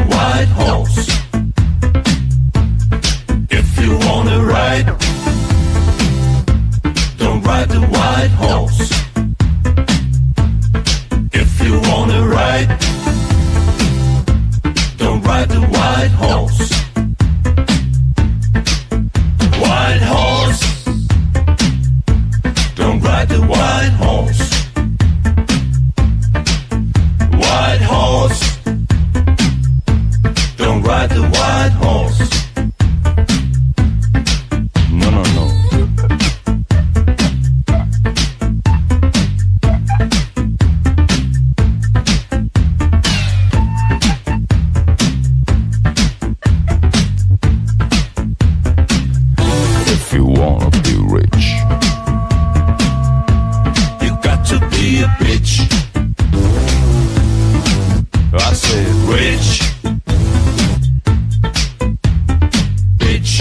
white horse. If you wanna ride, don't ride the white horse. If you wanna ride, don't ride the white horse. White horse, don't ride the white horse. White horse, don't ride the white horse. No, no, no. If you wanna be rich, you got to be a bitch. I said rich, bitch.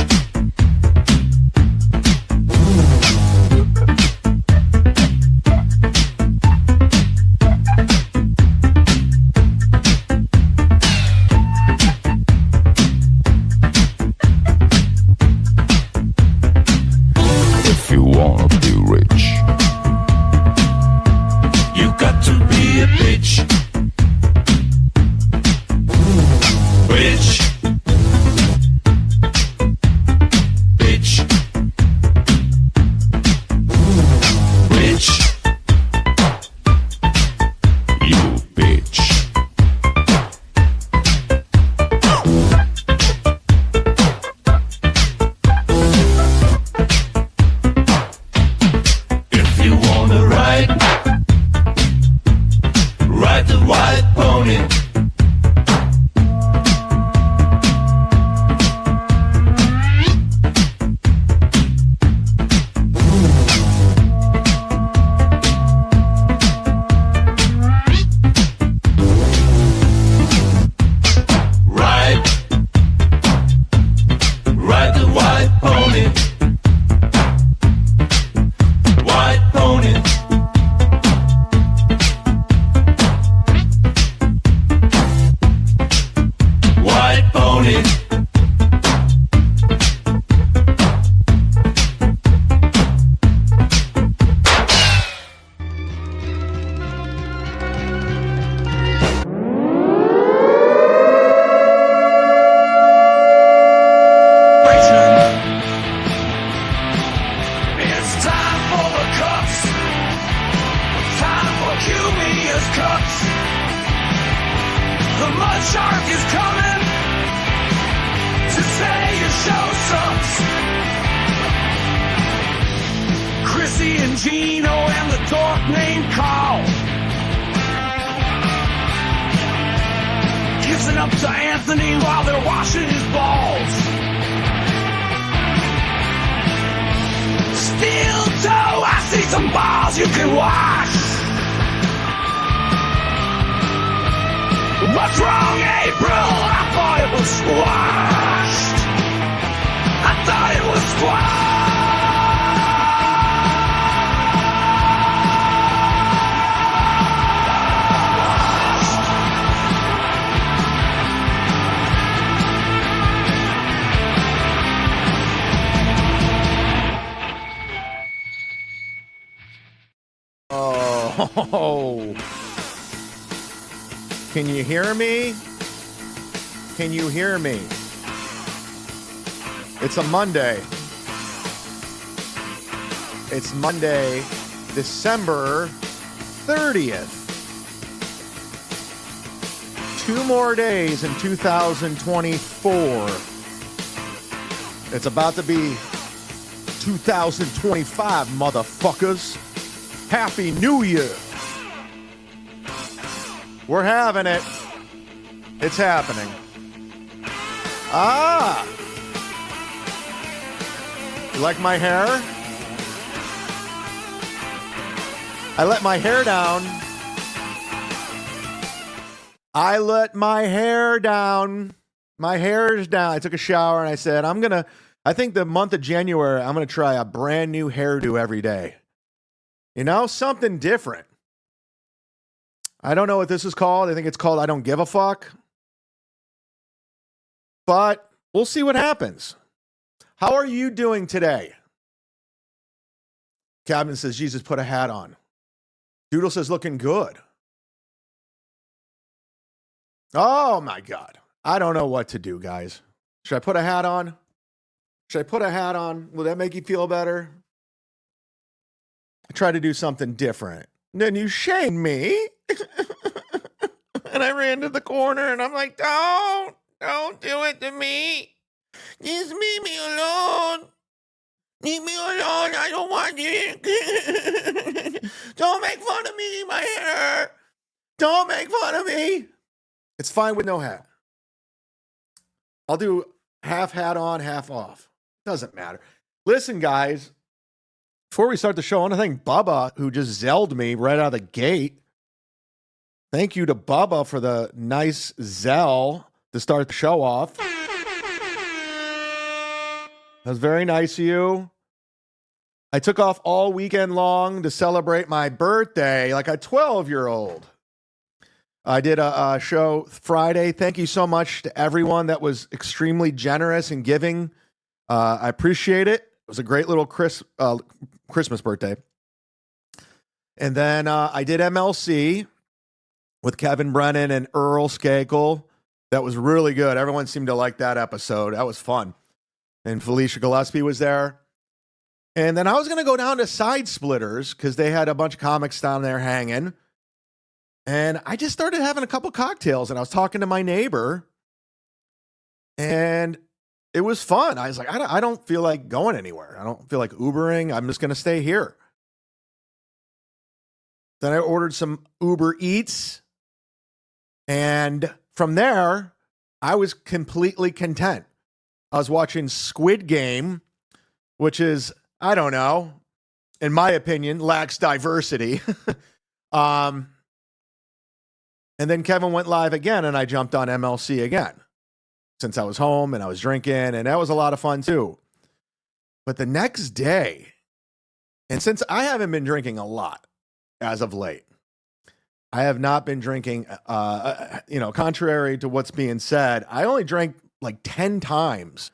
If you wanna be rich, you got to be a bitch. Bitch. Bitch. Bitch. You bitch. If you wanna ride, ride the white pony. Ride, ride the white pony. White pony. White pony. It's time for the Cucks. Time for Cumia'S Cucks. The mud shark is coming to say your show sucks. Chrissy and Gino and the dork named Carl kissing up to Anthony while they're washing his balls. Steel toe, I see some balls you can wash. What's wrong, April? I thought it was squashed. I thought it was squashed. Oh, can you hear me? Can you hear me? It's a Monday. It's Monday, December 30th. 2 more days in 2024. It's about to be 2025, motherfuckers. Happy New Year. We're having it. It's happening. Ah. You like my hair? I let my hair down. I let my hair down. My hair is down. I took a shower and I said, I think the month of January, I'm going to try a brand new hairdo every day. You know, something different. I don't know what this is called. I think it's called I Don't Give a Fuck. but we'll see what happens. How are you doing today? Cabin says, Jesus, put a hat on. Doodle says, looking good. Oh, my God. I don't know what to do, guys. Should I put a hat on? Should I put a hat on? Will that make you feel better? I try to do something different. Then you shamed me. And I ran to the corner and I'm like, don't do it to me. Just leave me alone. Leave me alone. I don't want you. Don't make fun of me, my hair. Don't make fun of me. It's fine with no hat. I'll do half hat on, half off. Doesn't matter. Listen, guys, before we start the show, I want to thank Bubba, who just zelled me right out of the gate. Thank you to Bubba for the nice zell to start the show off. That was very nice of you. I took off all weekend long to celebrate my birthday like a 12-year-old. I did a show Friday. Thank you so much to everyone that was extremely generous and giving. I appreciate it. It was a great little Christmas birthday. And then I did MLC with Kevin Brennan and Earl Skakel. That was really good. Everyone seemed to like that episode. That was fun. And Felicia Gillespie was there. And then I was going to go down to Side Splitters because they had a bunch of comics down there hanging. And I just started having a couple cocktails and I was talking to my neighbor and it was fun. I was like, I don't feel like going anywhere. I don't feel like Ubering. I'm just going to stay here. Then I ordered some Uber Eats. And from there, I was completely content. I was watching Squid Game, which is, I don't know, in my opinion, lacks diversity. And then Kevin went live again, and I jumped on MLC again since I was home and I was drinking, and that was a lot of fun too. But the next day, and since I haven't been drinking a lot as of late, I have not been drinking, contrary to what's being said, I only drank like 10 times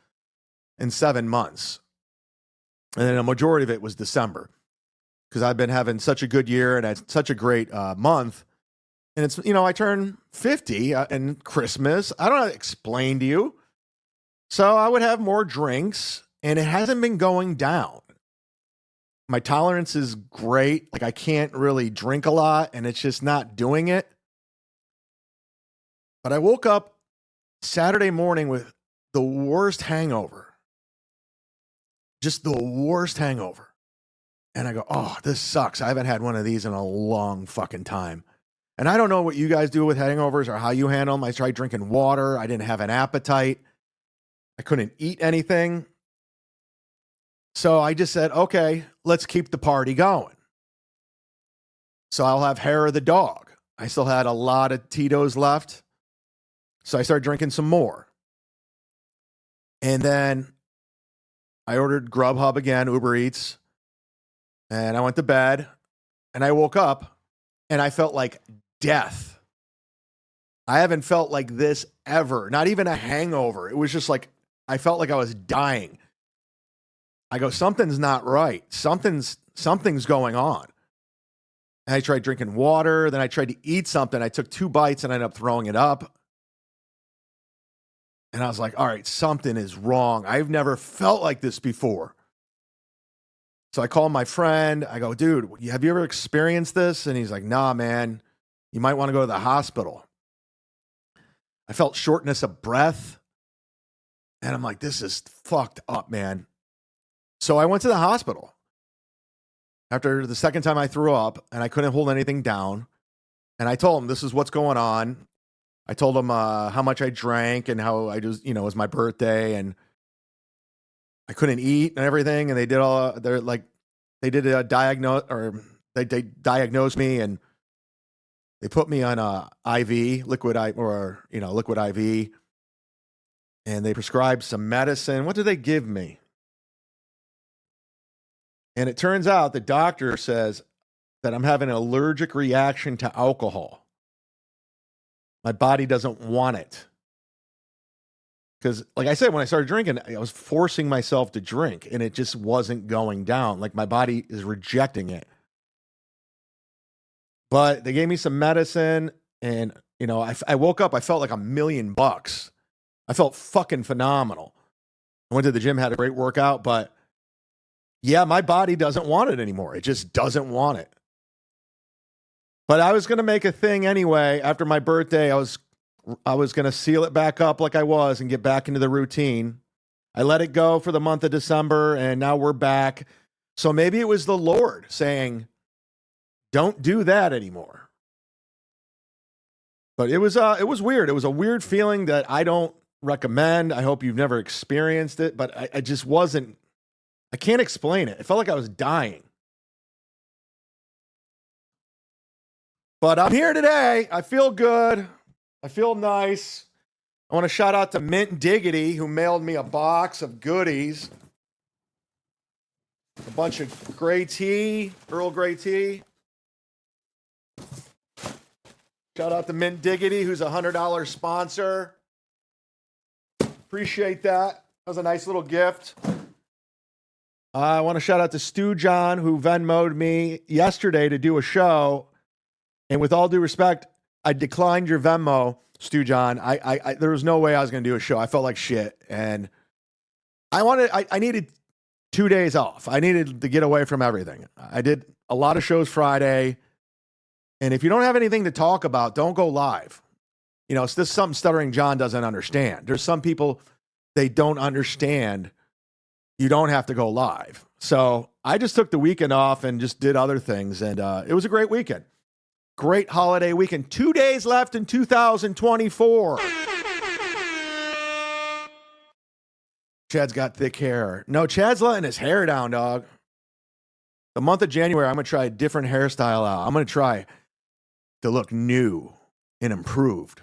in 7 months. And then a majority of it was December because I've been having such a good year and it's such a great month. And it's, I turned 50 and Christmas. I don't know how to explain to you. So I would have more drinks and it hasn't been going down. My tolerance is great. Like I can't really drink a lot and it's just not doing it. But I woke up Saturday morning with the worst hangover. Just the worst hangover. And I go, oh, this sucks. I haven't had one of these in a long fucking time. And I don't know what you guys do with hangovers or how you handle them. I tried drinking water. I didn't have an appetite. I couldn't eat anything. So I just said, okay, let's keep the party going. So I'll have hair of the dog. I still had a lot of Tito's left. So I started drinking some more. And then I ordered Grubhub again, Uber Eats. And I went to bed. And I woke up and I felt like death. I haven't felt like this ever. Not even a hangover. It was just like, I felt like I was dying. I go, something's not right. Something's going on. And I tried drinking water. Then I tried to eat something. I took 2 bites and I ended up throwing it up. And I was like, all right, something is wrong. I've never felt like this before. So I called my friend. I go, dude, have you ever experienced this? And he's like, nah, man, you might want to go to the hospital. I felt shortness of breath. And I'm like, this is fucked up, man. So I went to the hospital after the second time I threw up and I couldn't hold anything down. And I told him, this is what's going on. I told him how much I drank and how I just, it was my birthday and I couldn't eat and everything. And they did a they diagnosed me and they put me on a IV, liquid IV. And they prescribed some medicine. What did they give me? And it turns out the doctor says that I'm having an allergic reaction to alcohol. My body doesn't want it. Because, like I said, when I started drinking, I was forcing myself to drink, and it just wasn't going down. Like my body is rejecting it. But they gave me some medicine, and I woke up. I felt like $1,000,000. I felt fucking phenomenal. I went to the gym, had a great workout, but yeah, my body doesn't want it anymore. It just doesn't want it. But I was going to make a thing anyway. After my birthday, I was going to seal it back up like I was and get back into the routine. I let it go for the month of December, and now we're back. So maybe it was the Lord saying, don't do that anymore. But it was weird. It was a weird feeling that I don't recommend. I hope you've never experienced it, but I just wasn't. I can't explain it. It felt like I was dying. But I'm here today. I feel good. I feel nice. I want to shout out to Mint Diggity, who mailed me a box of goodies. A bunch of gray tea, Earl Grey tea. Shout out to Mint Diggity, who's a $100 sponsor. Appreciate that. That was a nice little gift. I want to shout out to Stu John, who Venmo'd me yesterday to do a show. And with all due respect, I declined your Venmo, Stu John. I there was no way I was going to do a show. I felt like shit. And I needed 2 days off. I needed to get away from everything. I did a lot of shows Friday. And if you don't have anything to talk about, don't go live. It's this something Stuttering John doesn't understand. There's some people, they don't understand. You don't have to go live. So I just took the weekend off and just did other things. And it was a great weekend. Great holiday weekend. 2 days left in 2024. Chad's got thick hair. No, Chad's letting his hair down, dog. The month of January, I'm going to try a different hairstyle out. I'm going to try to look new and improved.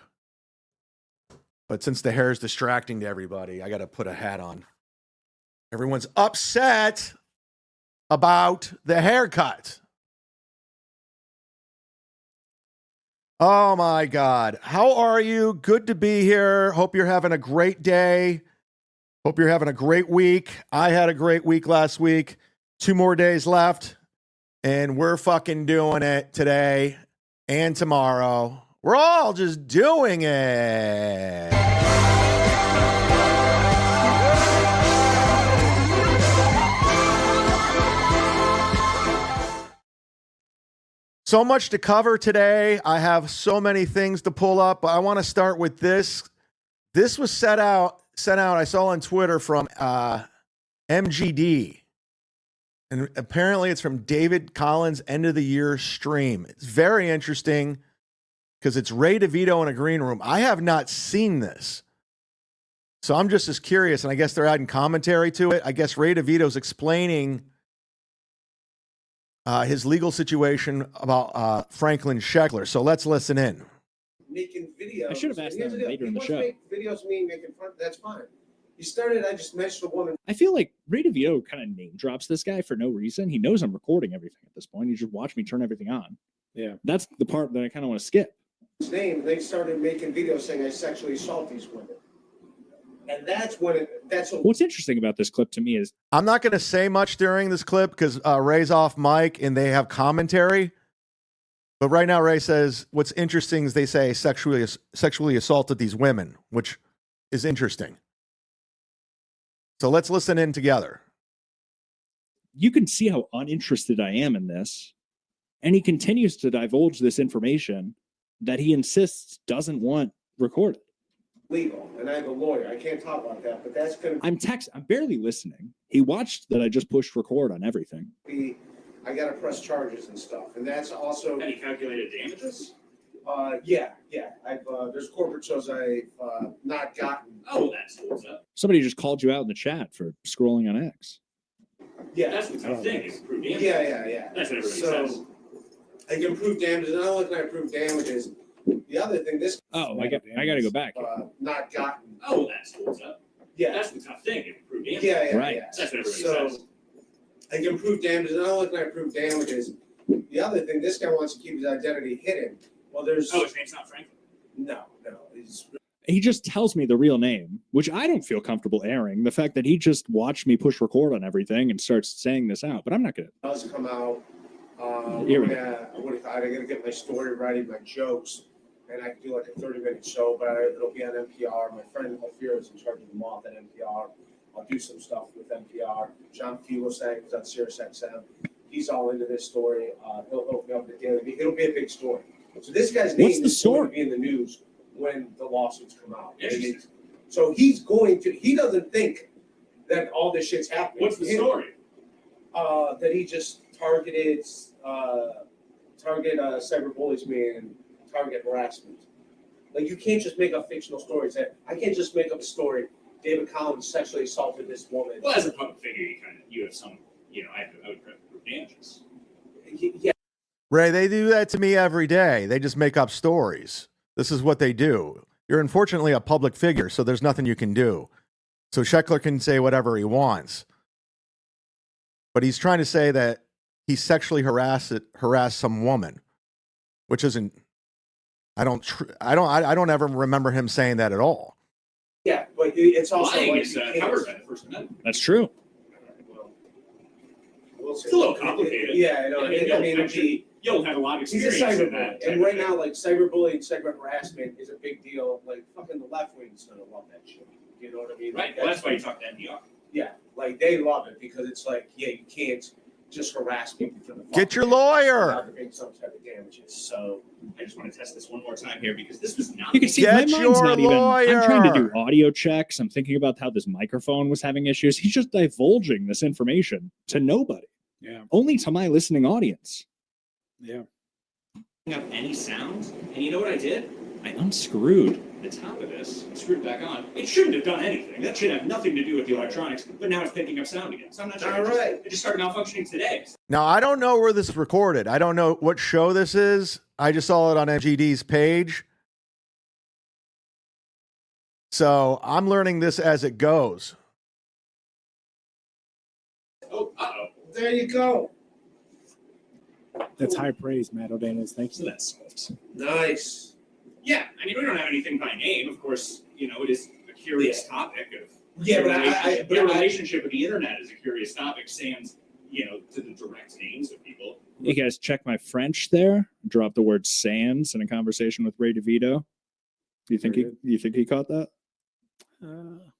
But since the hair is distracting to everybody, I got to put a hat on. Everyone's upset about the haircut. Oh my God. How are you? Good to be here. Hope you're having a great day. Hope you're having a great week. I had a great week last week. 2 more days left. And we're fucking doing it today and tomorrow. We're all just doing it. So much to cover today. I have so many things to pull up, but I want to start with this. This was sent out, I saw on Twitter from MGD. And apparently it's from David Collins' end of the year stream. It's very interesting because it's Ray DeVito in a green room. I have not seen this. So I'm just as curious, and I guess they're adding commentary to it. I guess Ray DeVito's explaining his legal situation about Franklin Sheckler. So let's listen in. Making videos. I should have asked them later in the show. Videos of me making fun. That's fine. He started. I just mentioned a woman. I feel like Ray DeVito kind of name drops this guy for no reason. He knows I'm recording everything at this point. He just watch me turn everything on. Yeah, that's the part that I kind of want to skip. His name. They started making videos saying I sexually assault these women, and that's when What's interesting about this clip to me is I'm not going to say much during this clip because Ray's off mic and they have commentary. But right now, Ray says what's interesting is they say sexually assaulted these women, which is interesting. So let's listen in together. You can see how uninterested I am in this. And he continues to divulge this information that he insists doesn't want recorded. Legal, and I have a lawyer. I can't talk about that, but that's going to I'm barely listening. He watched that I just pushed record on everything. be, I got to press charges and stuff. And that's also. Any calculated damages? Yeah. There's corporate shows I've not gotten. Oh, that's what's up. Somebody just called you out in the chat for scrolling on X. Yeah. That's the tough thing. Is prove damages. Yeah. That's what everybody So says. I can prove damages. Not only can I prove damages, the other thing, this Oh, I got to go back. not gotten. Oh, that's what's up. Yeah. That's the tough thing. Is prove damages. Yeah. Right. That's what everybody So says. I can prove damages. Not only can I prove damages, the other thing, this guy wants to keep his identity hidden. Well, there's Oh, his name's not Franklin. no. He's he just tells me the real name, which I don't feel comfortable airing. The fact that he just watched me push record on everything and starts saying this out, but I'm not gonna. Does come out. Here we I gotta get my story ready, my jokes, and I can do like a 30-minute show, but it'll be on NPR. My friend Ophir is in charge of the moth at NPR. I'll do some stuff with NPR. John Fugelsang is on Sirius XM. He's all into this story. He'll hook me up with the daily. It'll be a big story. So this guy's name is going to be in the news when the lawsuits come out. So he's going to. He doesn't think that all this shit's happening. What's the story? That he just targeted cyberbullies me and target harassment. Like, you can't just make up fictional stories. I can't just make up a story. David Collins sexually assaulted this woman. Well, as a public figure, you have some, I would prove damages. Yeah. Ray, they do that to me every day. They just make up stories. This is what they do. You're unfortunately a public figure, so there's nothing you can do. So Sheckler can say whatever he wants. But he's trying to say that he sexually harassed some woman, which isn't. I don't ever remember him saying that at all. Yeah, but it's also Lying like is covered by the First Amendment. That's true. It's a little complicated. Yeah, I mean, you'll have a lot of he's a experience in that. cyberbully, and right now, like, cyberbullying, cyber harassment is a big deal. Like, fucking the left wing's gonna love that shit. You know what I mean? Right. Well, that's why you talk to NPR. Yeah, like, they love it because it's like, yeah, you can't just harass people for the fun. Get your lawyer. Without there being some type of damages. So I just want to test this one more time here because this was not. You can see Get my mind's your not even. lawyer. I'm trying to do audio checks. I'm thinking about how this microphone was having issues. He's just divulging this information to nobody. Yeah. Only to my listening audience. Yeah. Up any sound, and you know what I did? I unscrewed. The top of this, and screwed back on. It shouldn't have done anything. That should have nothing to do with the electronics. But now it's picking up sound again. So I'm not sure. All right. It just started malfunctioning today. Now, I don't know where this is recorded. I don't know what show this is. I just saw it on MGD's page. So I'm learning this as it goes. Oh, uh-oh. there you go. That's high praise, Matt O'Daniels. Thank So you. that's solved. Nice. Yeah, I mean, we don't have anything by name. Of course, it is a curious topic of Yeah, but the relationship with the internet is a curious topic. Sans, to the direct names of people. You guys check my French there. Drop the word sans in a conversation with Ray DeVito. Do you think he caught that?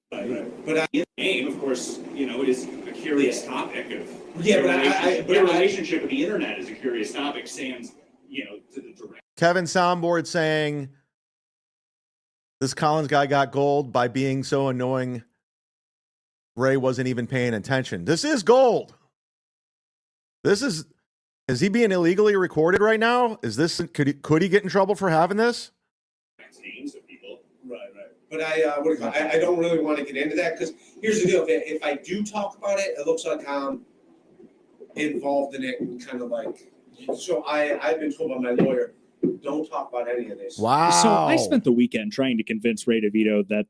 But The name, of course, it is a curious topic of Yeah, the relationship with the internet is a curious topic. Sans, to the direct. Kevin Soundboard saying this Collins guy got gold by being so annoying. Ray wasn't even paying attention. This is gold. Is he being illegally recorded right now? Could he get in trouble for having this? Names of people. Right. But I don't really want to get into that because here's the deal. If I do talk about it, it looks like I'm involved in it and kind of like. So I've been told by my lawyer, don't talk about any of this. Wow. So I spent the weekend trying to convince Ray DeVito that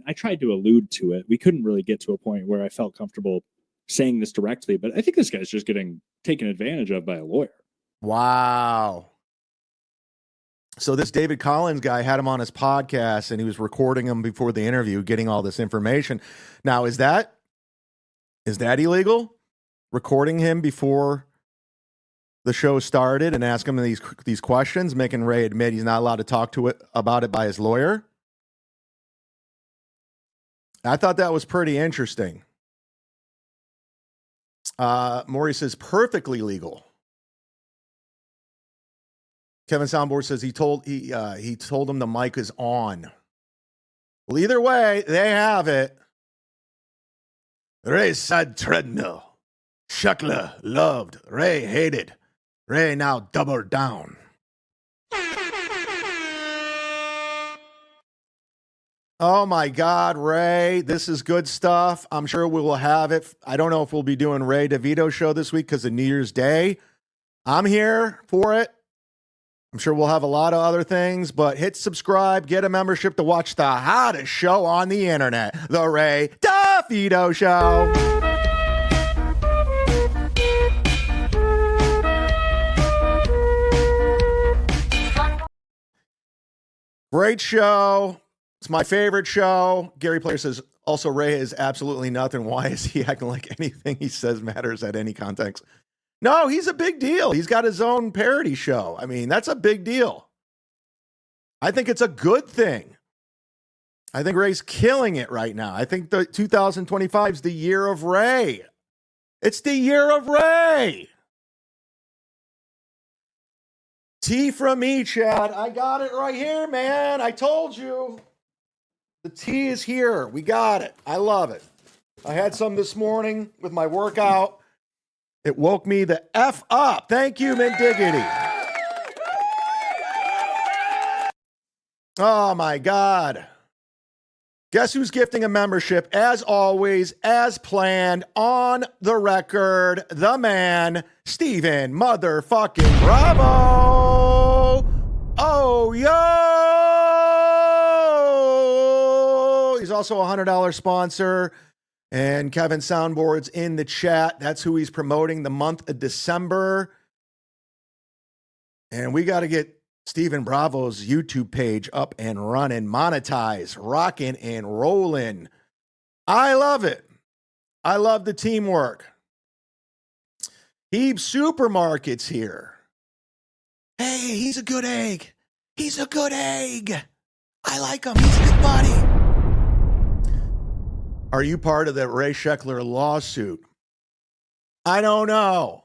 I tried to allude to it. We couldn't really get to a point where I felt comfortable saying this directly, but I think this guy's just getting taken advantage of by a lawyer. Wow. So this David Collins guy had him on his podcast and he was recording him before the interview, getting all this information. Now, is that illegal? Recording him before the show started and asking him these questions, making Ray admit he's not allowed to talk about it by his lawyer? I thought that was pretty interesting. Maury says perfectly legal. Kevin Soundboard says he told him the mic is on. Well, either way, they have it. Ray said treadmill. Sheckler loved. Ray hated. Ray now double down. Oh my God, Ray, this is good stuff. I'm sure we will have it. I don't know if we'll be doing Ray DeVito show this week because of New Year's Day. I'm here for it. I'm sure we'll have a lot of other things, but hit subscribe, get a membership to watch the hottest show on the internet, The Ray DeVito Show. Great show. It's my favorite show. Gary Player says, also, Ray is absolutely nothing. Why is he acting like anything he says matters at any context? No, he's a big deal. He's got his own parody show. I mean, that's a big deal. I think it's a good thing. I think Ray's killing it right now. I think the 2025 is the year of Ray. It's the year of Ray. Tea from me, Chad. I got it right here, man. I told you. The tea is here. We got it. I love it. I had some this morning with my workout. It woke me the F up. Thank you, Mint Diggity. Oh, my God. Guess who's gifting a membership? As always, as planned, on the record, the man, Steven motherfucking Bravo. Oh, yo! He's also a $100 sponsor. And Kevin Soundboard's in the chat. That's who he's promoting the month of December. And we got to get Steven Bravo's YouTube page up and running, monetize, rocking and rolling. I love it. I love the teamwork. Heeb Supermarket's here. Hey, he's a good egg. He's a good egg. I like him. He's a good buddy. Are you part of the Ray Sheckler lawsuit? I don't know.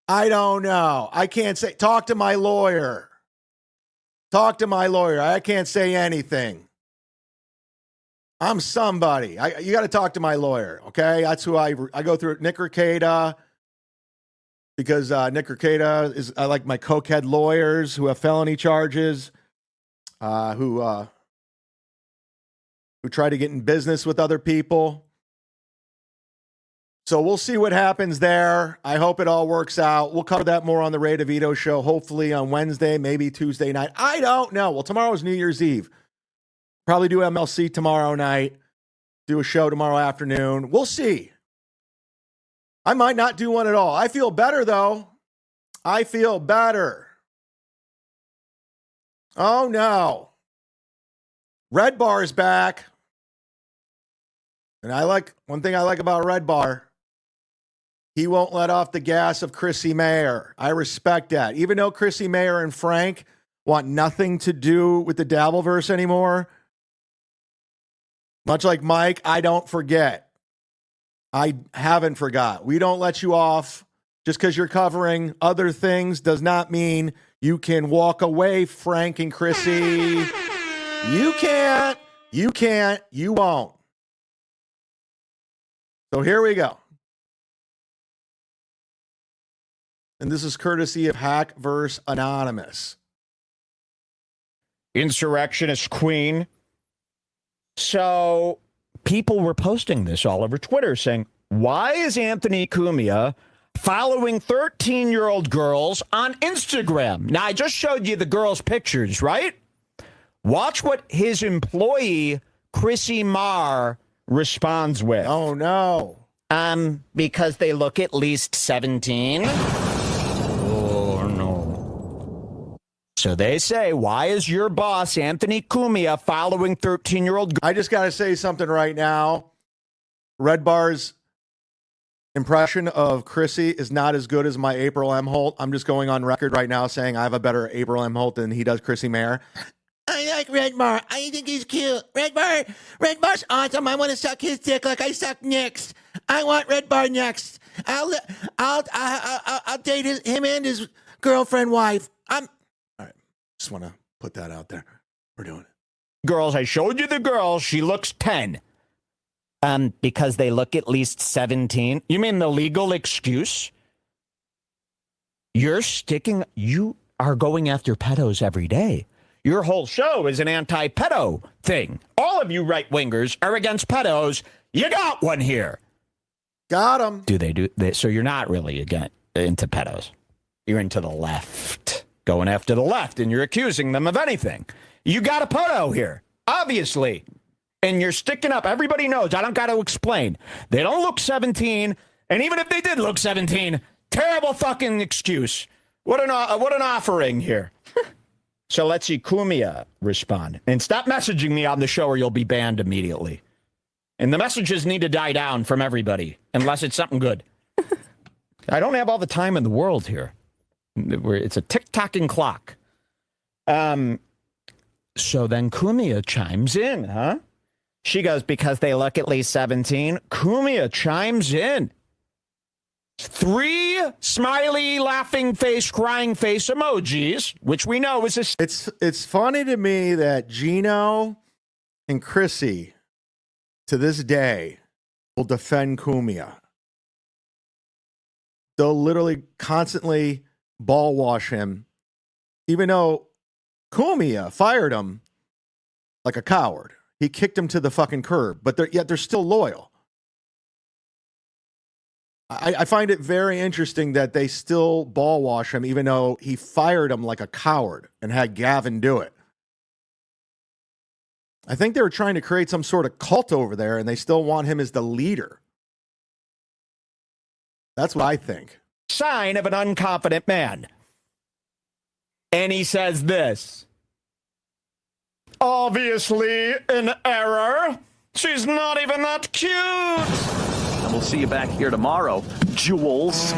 I can't say. Talk to my lawyer. I can't say anything. I'm somebody. You got to talk to my lawyer, okay? That's who I go through. Nick Ricada, because Nick Ricada is, I like my cokehead lawyers who have felony charges, who try to get in business with other people. So we'll see what happens there. I hope it all works out. We'll cover that more on the Ray DeVito show, hopefully on Wednesday, maybe Tuesday night. I don't know. Well, tomorrow's New Year's Eve. Probably do MLC tomorrow night. Do a show tomorrow afternoon. We'll see. I might not do one at all. I feel better, though. I feel better. Oh, no. Red Bar is back. And one thing I like about Red Bar, he won't let off the gas of Chrissy Mayer. I respect that. Even though Chrissy Mayer and Frank want nothing to do with the Dabbleverse anymore, much like Mike, I don't forget. I haven't forgot. We don't let you off. Just because you're covering other things does not mean you can walk away, Frank and Chrissy. You can't. You won't. So here we go. And this is courtesy of Hackverse Anonymous. Insurrectionist queen. So people were posting this all over Twitter saying, why is Anthony Cumia following 13-year-old girls on Instagram? Now, I just showed you the girls' pictures, right? Watch what his employee, Chrissy Marr, responds with. Oh, no. Because they look at least 17. Oh, no. So they say, why is your boss, Anthony Cumia, following 13-year-old? I just got to say something right now. Red Bar's impression of Chrissy is not as good as my April M. Holt. I'm just going on record right now saying I have a better April M. Holt than he does Chrissy Mayer. I like Red Bar. I think he's cute. Red Bar's awesome. I want to suck his dick like I suck Nick's. I want Red Bar next. I'll date him and his girlfriend wife. All right. Just want to put that out there. We're doing it. Girls, I showed you the girl. She looks 10. Because they look at least 17. You mean the legal excuse? You are going after pedos every day. Your whole show is an anti-pedo thing. All of you right-wingers are against pedos. You got one here. Got him. So you're not really into pedos. You're into the left. Going after the left, and you're accusing them of anything. You got a pedo here, obviously. And you're sticking up. Everybody knows. I don't got to explain. They don't look 17. And even if they did look 17, terrible fucking excuse. What an offering here. So let's see Cumia respond. And stop messaging me on the show or you'll be banned immediately. And the messages need to die down from everybody, unless it's something good. I don't have all the time in the world here. It's a tick-tocking clock. So then Cumia chimes in, huh? She goes, because they look at least 17. Cumia chimes in. 3 smiley, laughing face, crying face emojis, which we know is a... It's funny to me that Gino and Chrissy, to this day, will defend Cumia. They'll literally constantly ball wash him, even though Cumia fired him like a coward. He kicked him to the fucking curb, but yet they're still loyal. I find it very interesting that they still ball wash him, even though he fired him like a coward and had Gavin do it. I think they were trying to create some sort of cult over there, and they still want him as the leader. That's what I think. Sign of an unconfident man. And he says this. Obviously an error. She's not even that cute. And we'll see you back here tomorrow, Jules.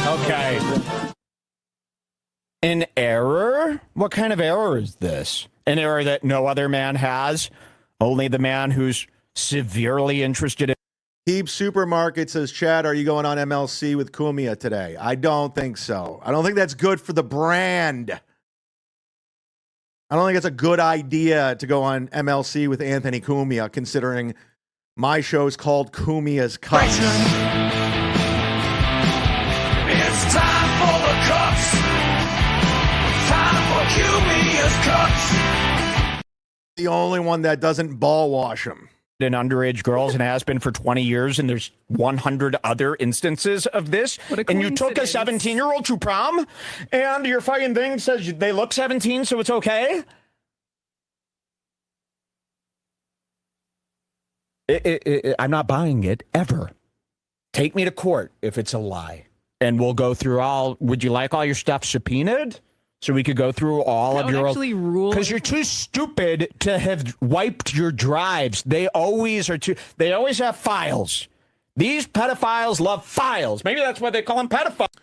Okay. An error? What kind of error is this? An error that no other man has? Only the man who's severely interested in... Heeb Supermarket says, Chad, are you going on MLC with Cumia today? I don't think so. I don't think that's good for the brand. I don't think it's a good idea to go on MLC with Anthony Cumia, considering my show is called Cumia'S Cucks. It's time for the Cucks. Time for Cumia'S Cucks. The only one that doesn't ball wash him. in underage girls and has been for 20 years, and there's 100 other instances of this. And you took a 17-year-old to prom, and your fucking thing says they look 17, so it's okay? I'm not buying it, ever. Take me to court if it's a lie. And we'll go through all... Would you like all your stuff subpoenaed? So we could go through all of your... Because you're too stupid to have wiped your drives. They always are too... They always have files. These pedophiles love files. Maybe that's why they call them pedophiles.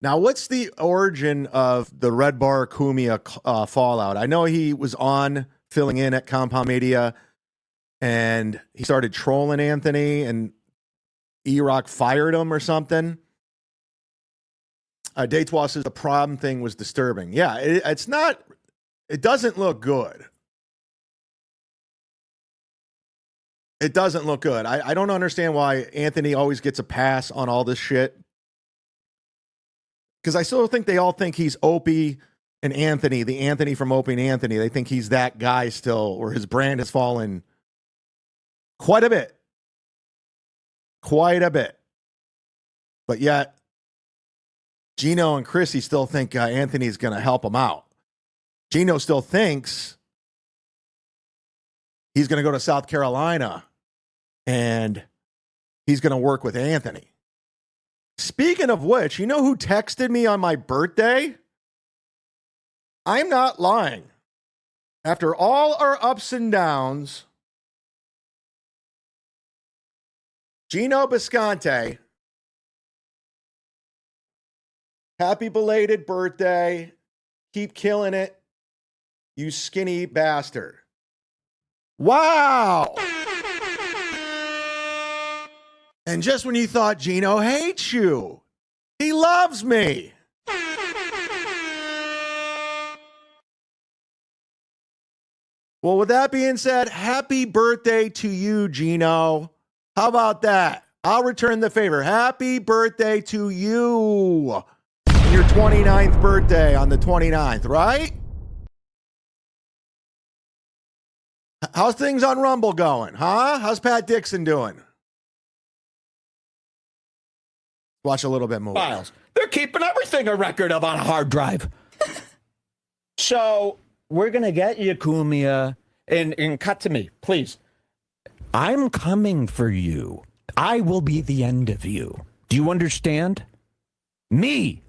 Now, what's the origin of the Red Bar Cumia fallout? I know he was on filling in at Compound Media, and he started trolling Anthony, and E-Rock fired him or something. Daytwa says the prom thing was disturbing. Yeah, it's not... It doesn't look good. It doesn't look good. I don't understand why Anthony always gets a pass on all this shit. Because I still think they all think he's Opie and Anthony, the Anthony from Opie and Anthony. They think he's that guy still, or his brand has fallen quite a bit. Quite a bit. But yet, Gino and Chrissy still think Anthony's going to help him out. Gino still thinks he's going to go to South Carolina and he's going to work with Anthony. Speaking of which, you know who texted me on my birthday? I'm not lying. After all our ups and downs, Gino Bisconte, happy belated birthday. Keep killing it, you skinny bastard. Wow. And just when you thought Gino hates you, he loves me. Well, with that being said, happy birthday to you, Gino. How about that? I'll return the favor. Happy birthday to you. Your 29th birthday on the 29th, right? How's things on Rumble going, huh? How's Pat Dixon doing? Watch a little bit more. Files. They're keeping everything a record of on a hard drive. So we're going to get you, Cumia, and cut to me, please. I'm coming for you. I will be the end of you. Do you understand? Me.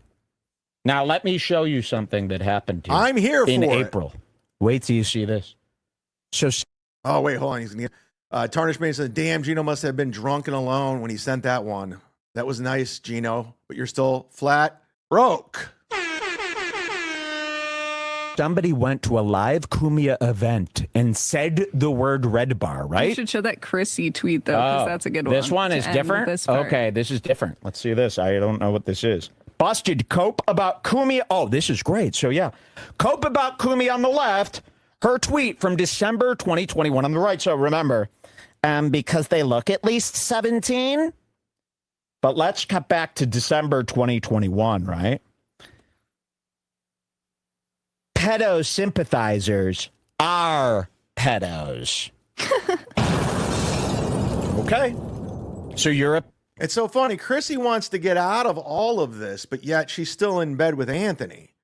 Now, let me show you something that happened to you I'm here in for April. Wait till you see this. So, Oh, wait, hold on. He's gonna get Tarnish Mason said, damn, Gino must have been drunk and alone when he sent that one. That was nice, Gino, but you're still flat broke. somebody went to a live Cumia event and said the word red bar, You right? should show that Chrissy tweet, though, because that's a good one. This one to is end with different? this part. Okay, this is different. Let's see this. I don't know what this is. Busted cope about Cumia. Oh, this is great. So, yeah. Cope about Cumia on the left. Her tweet from December 2021 on the right. So, remember, because they look at least 17. But let's cut back to December 2021, right? Pedo sympathizers are pedos. Okay. So you're a... It's so funny. Chrissy wants to get out of all of this, but yet she's still in bed with Anthony.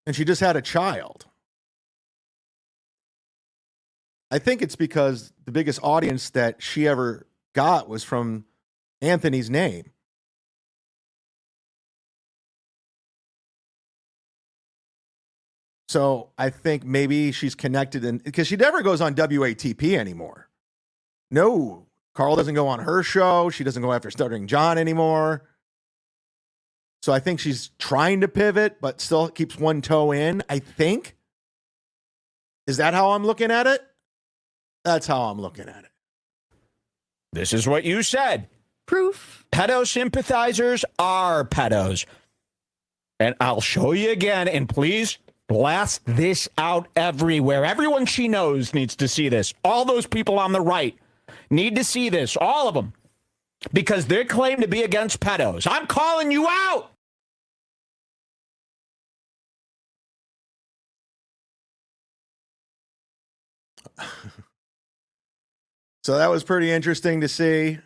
And she just had a child. I think it's because the biggest audience that she ever got was from Anthony's name. So I think maybe she's connected in because she never goes on WATP anymore. No, Carl doesn't go on her show. She doesn't go after Stuttering John anymore. So I think she's trying to pivot, but still keeps one toe in, I think. Is that how I'm looking at it? That's how I'm looking at it. This is what you said. Proof. Pedo sympathizers are pedos. And I'll show you again, and please blast this out everywhere. Everyone she knows needs to see this. All those people on the right need to see this. All of them. Because they claim to be against pedos. I'm calling you out. So that was pretty interesting to see.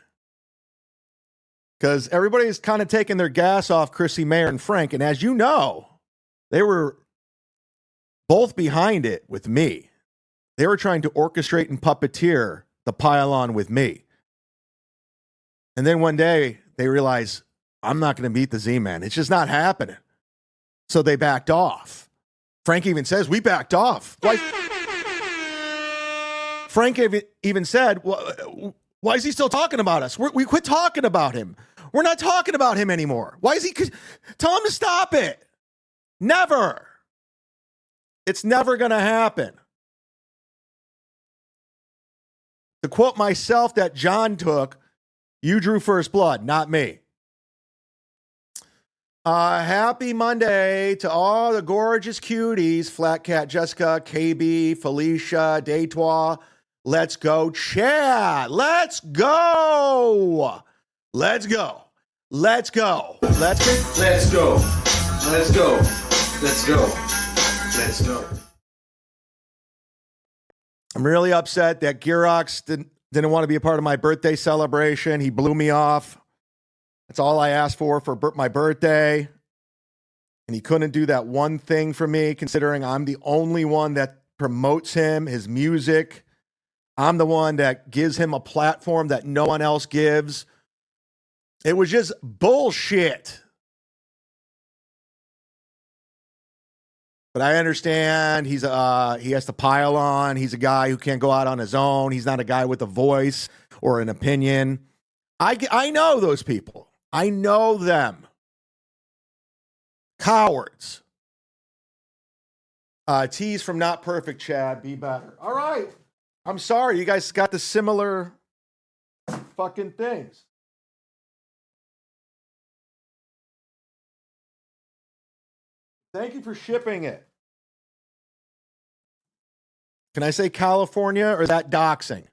Because everybody's kind of taking their gas off Chrissy, Mayer, and Frank. And as you know, they were both behind it with me. They were trying to orchestrate and puppeteer the pile-on with me. And then one day, they realized, I'm not going to beat the Z-Man. It's just not happening. So they backed off. Frank even says, we backed off. Why? Frank even said, why is he still talking about us? We quit talking about him. We're not talking about him anymore. Why is he? Tell him to stop it. Never. It's never going to happen. To quote myself that John took, you drew first blood, not me. Happy Monday to all the gorgeous cuties. Flat Cat Jessica, KB, Felicia, Daytois. Let's go, Chad. Let's go. Let's go. Let's go. Let's go. Let's go. Let's go. Let's go. Let's go. I'm really upset that Girox didn't want to be a part of my birthday celebration. He blew me off. That's all I asked for my birthday. And he couldn't do that one thing for me, considering I'm the only one that promotes him, his music. I'm the one that gives him a platform that no one else gives. It was just bullshit. But I understand he has to pile on. He's a guy who can't go out on his own. He's not a guy with a voice or an opinion. I know those people. I know them. Cowards. Tease from Not Perfect, Chad. Be better. All right. I'm sorry. You guys got the similar fucking things. Thank you for shipping it. Can I say California or that doxing?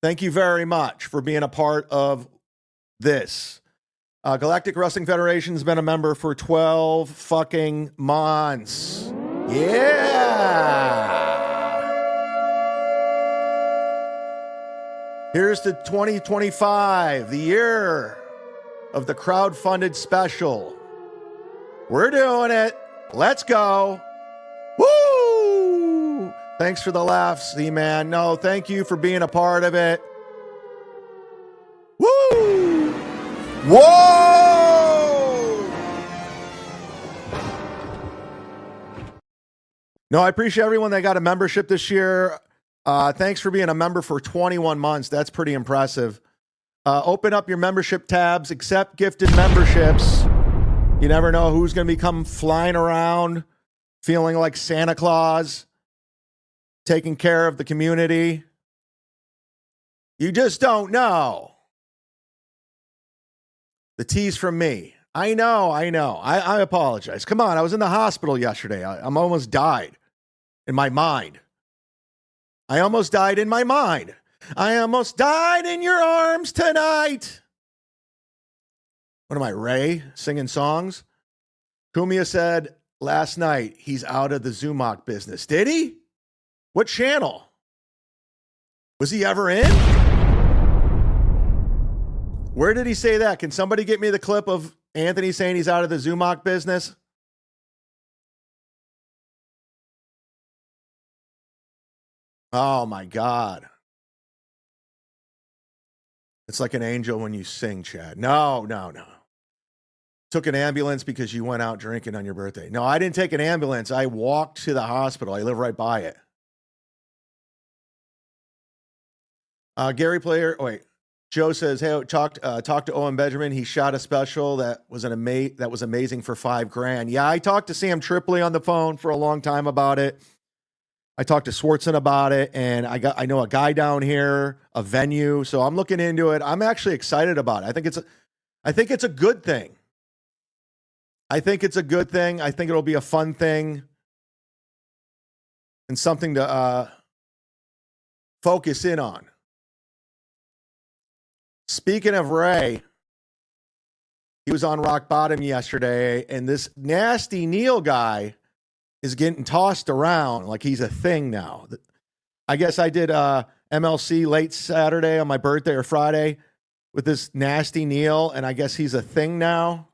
Thank you very much for being a part of this. Galactic Wrestling Federation has been a member for 12 fucking months. Yeah. Here's to 2025, the year of the crowdfunded special. We're doing it. Let's go. Woo! Thanks for the laughs, Z-Man. No, thank you for being a part of it. Woo! Whoa! No, I appreciate everyone that got a membership this year. Thanks for being a member for 21 months. That's pretty impressive. Open up your membership tabs, accept gifted memberships. You never know who's going to come flying around feeling like Santa Claus, taking care of the community. You just don't know. The tease from me. I know. I apologize. Come on, I was in the hospital yesterday. I'm almost died in my mind. I almost died in my mind. I almost died in your arms tonight. What am I, Ray, singing songs? Cumia'S said last night he's out of the Zumock business. Did he? What channel? Was he ever in? Where did he say that? Can somebody get me the clip of Anthony saying he's out of the Zumock business? Oh my God. It's like an angel when you sing, Chad. No. Took an ambulance because you went out drinking on your birthday. No, I didn't take an ambulance. I walked to the hospital. I live right by it. Gary Player, Joe says, hey, talk to Owen Benjamin. He shot a special that was amazing for $5,000. Yeah, I talked to Sam Tripoli on the phone for a long time about it. I talked to Swardson about it, and I know a guy down here, a venue, so I'm looking into it. I'm actually excited about it. I think it's a good thing. I think it's a good thing. I think it'll be a fun thing and something to focus in on. Speaking of Ray, he was on Rock Bottom yesterday, and this nasty Neil guy is getting tossed around like he's a thing now. I guess I did MLC late Saturday on my birthday or Friday with this nasty Neil, and I guess he's a thing now.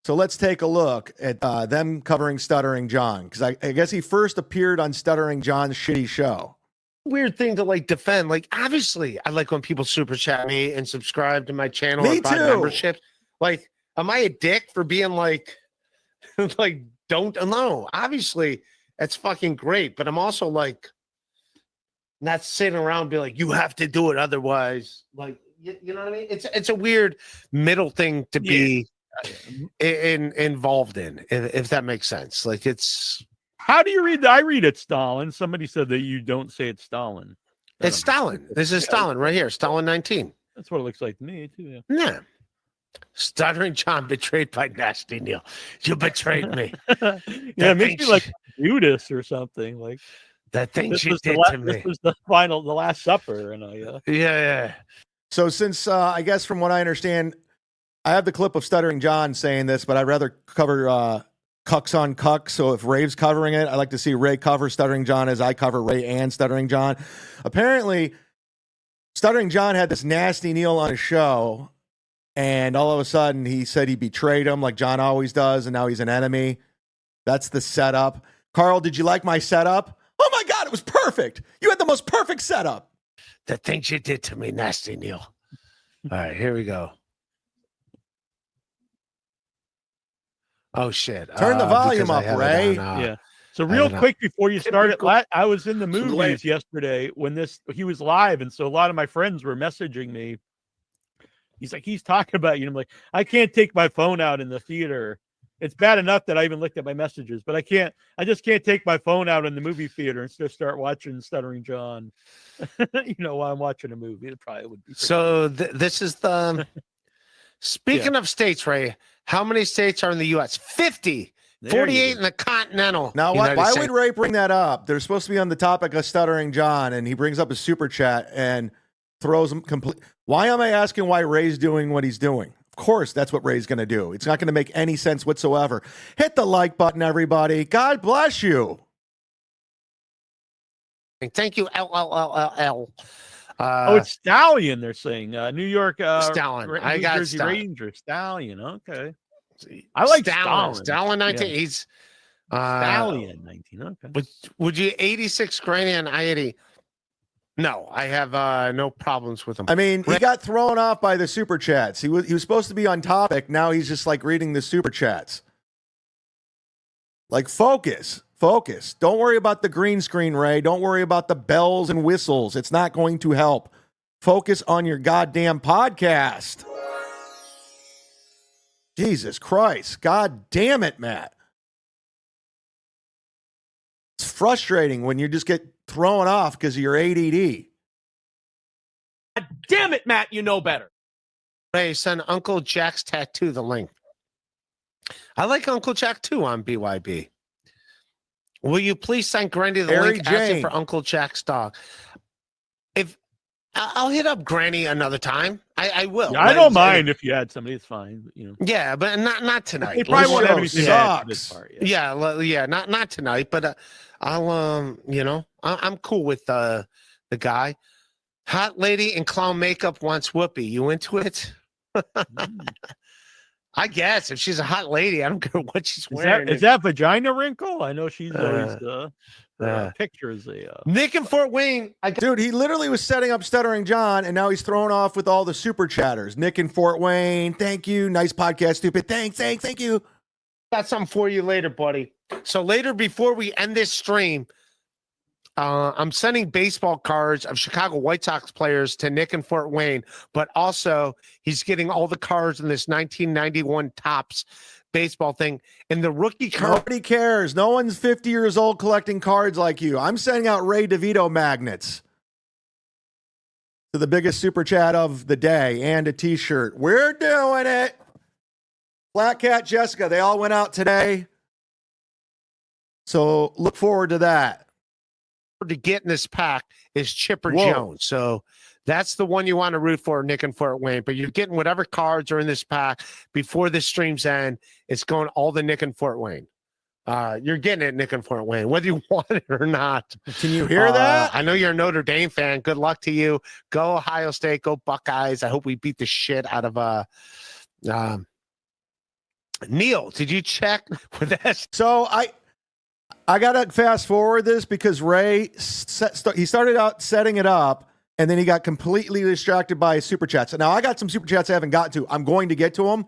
So let's take a look at them covering Stuttering John, because I guess he first appeared on Stuttering John's shitty show. Weird thing to like defend. Like, obviously, I like when people super chat me and subscribe to my channel Me and buy too. memberships. Like, am I a dick for being like, like, don't know? Obviously, that's fucking great. But I'm also like, not sitting around and be like, you have to do it otherwise. Like, you know what I mean? It's a weird middle thing to be involved in, if that makes sense. Like, it's. How do you read that? I read it Stalin. Somebody said that you don't say it's Stalin. It's Stalin. This is Stalin right here. Stalin 19. That's what it looks like to me, too. Yeah. Stuttering John betrayed by Nasty Neil. You betrayed me. Yeah, it makes me like Judas or something. Like that thing she did to me. This was the Last Supper. And yeah. So since I guess from what I understand, I have the clip of Stuttering John saying this, but I'd rather cover Cucks on Cucks. So if Rave's covering it, I'd like to see Ray cover Stuttering John as I cover Ray and Stuttering John. Apparently, Stuttering John had this nasty Neil on his show, and all of a sudden he said he betrayed him like John always does, and now he's an enemy. That's the setup. Carl, did you like my setup? Oh my God, it was perfect. You had the most perfect setup. The things you did to me, Nasty Neil. All right, here we go. Oh shit! Turn the volume up, Ray. Yeah. So real quick before you start it, I was in the movies yesterday when he was live, and so a lot of my friends were messaging me. He's talking about you. And I'm like, I can't take my phone out in the theater. It's bad enough that I even looked at my messages, but I just can't take my phone out in the movie theater and just start watching Stuttering John. While I'm watching a movie, it probably would be. So this is the. Speaking of states, Ray, how many states are in the U.S.? 50. 48 in the continental. Now, why would Ray bring that up? They're supposed to be on the topic of Stuttering John, and he brings up a super chat and throws them complete. Why am I asking why Ray's doing what he's doing? Of course, that's what Ray's going to do. It's not going to make any sense whatsoever. Hit the like button, everybody. God bless you. Thank you, LLLL. It's Stallion. They're saying New York. Stallion. I got Jersey Stallion. Ranger. Stallion. Okay. I like Stallion. Stallion 19. Yeah. He's Stallion 19. Okay. Would you 86 granny and I-80? No, I have no problems with him. I mean, he got thrown off by the super chats. He was supposed to be on topic. Now he's just like reading the super chats. Like, focus. Focus. Don't worry about the green screen, Ray. Don't worry about the bells and whistles. It's not going to help. Focus on your goddamn podcast. Jesus Christ. God damn it, Matt. It's frustrating when you just get thrown off because of your ADD. God damn it, Matt, you know better. Ray, send Uncle Jack's tattoo the link. I like Uncle Jack too on BYB. Will you please send Granny the Harry link asking Jane. for Uncle Jack's dog? If I'll hit up Granny another time. I will. Yeah, I don't mind if you had somebody. It's fine. But, you know. Yeah, but not tonight. They probably won't have This anything show to add to this sucks. part. Yeah, not tonight. But I'll I'm cool with the guy. Hot lady in clown makeup wants Whoopi. You into it? I guess if she's a hot lady, I don't care what she's wearing. Is that vagina wrinkle? I know she's always pictures. Nick in Fort Wayne. Dude, he literally was setting up Stuttering John, and now he's throwing off with all the super chatters. Nick in Fort Wayne, thank you. Nice podcast, stupid. Thanks, thank you. Got something for you later, buddy. So later, before we end this stream, I'm sending baseball cards of Chicago White Sox players to Nick in Fort Wayne, but also he's getting all the cards in this 1991 Topps baseball thing. And the rookie card. Nobody cares. No one's 50 years old collecting cards like you. I'm sending out Ray DeVito magnets to the biggest super chat of the day and a t-shirt. We're doing it. Black Cat Jessica, they all went out today. So look forward to that. To get in this pack is Chipper Whoa. Jones. So that's the one you want to root for, Nick and Fort Wayne. But you're getting whatever cards are in this pack before the stream's end. It's going all the Nick and Fort Wayne. You're getting it, Nick and Fort Wayne, whether you want it or not. Can you hear that? I know you're a Notre Dame fan. Good luck to you. Go Ohio State. Go Buckeyes. I hope we beat the shit out of Neil. Did you check with that? So I got to fast forward this because Ray, he started out setting it up and then he got completely distracted by super chats. Now I got some super chats I haven't got to. I'm going to get to them,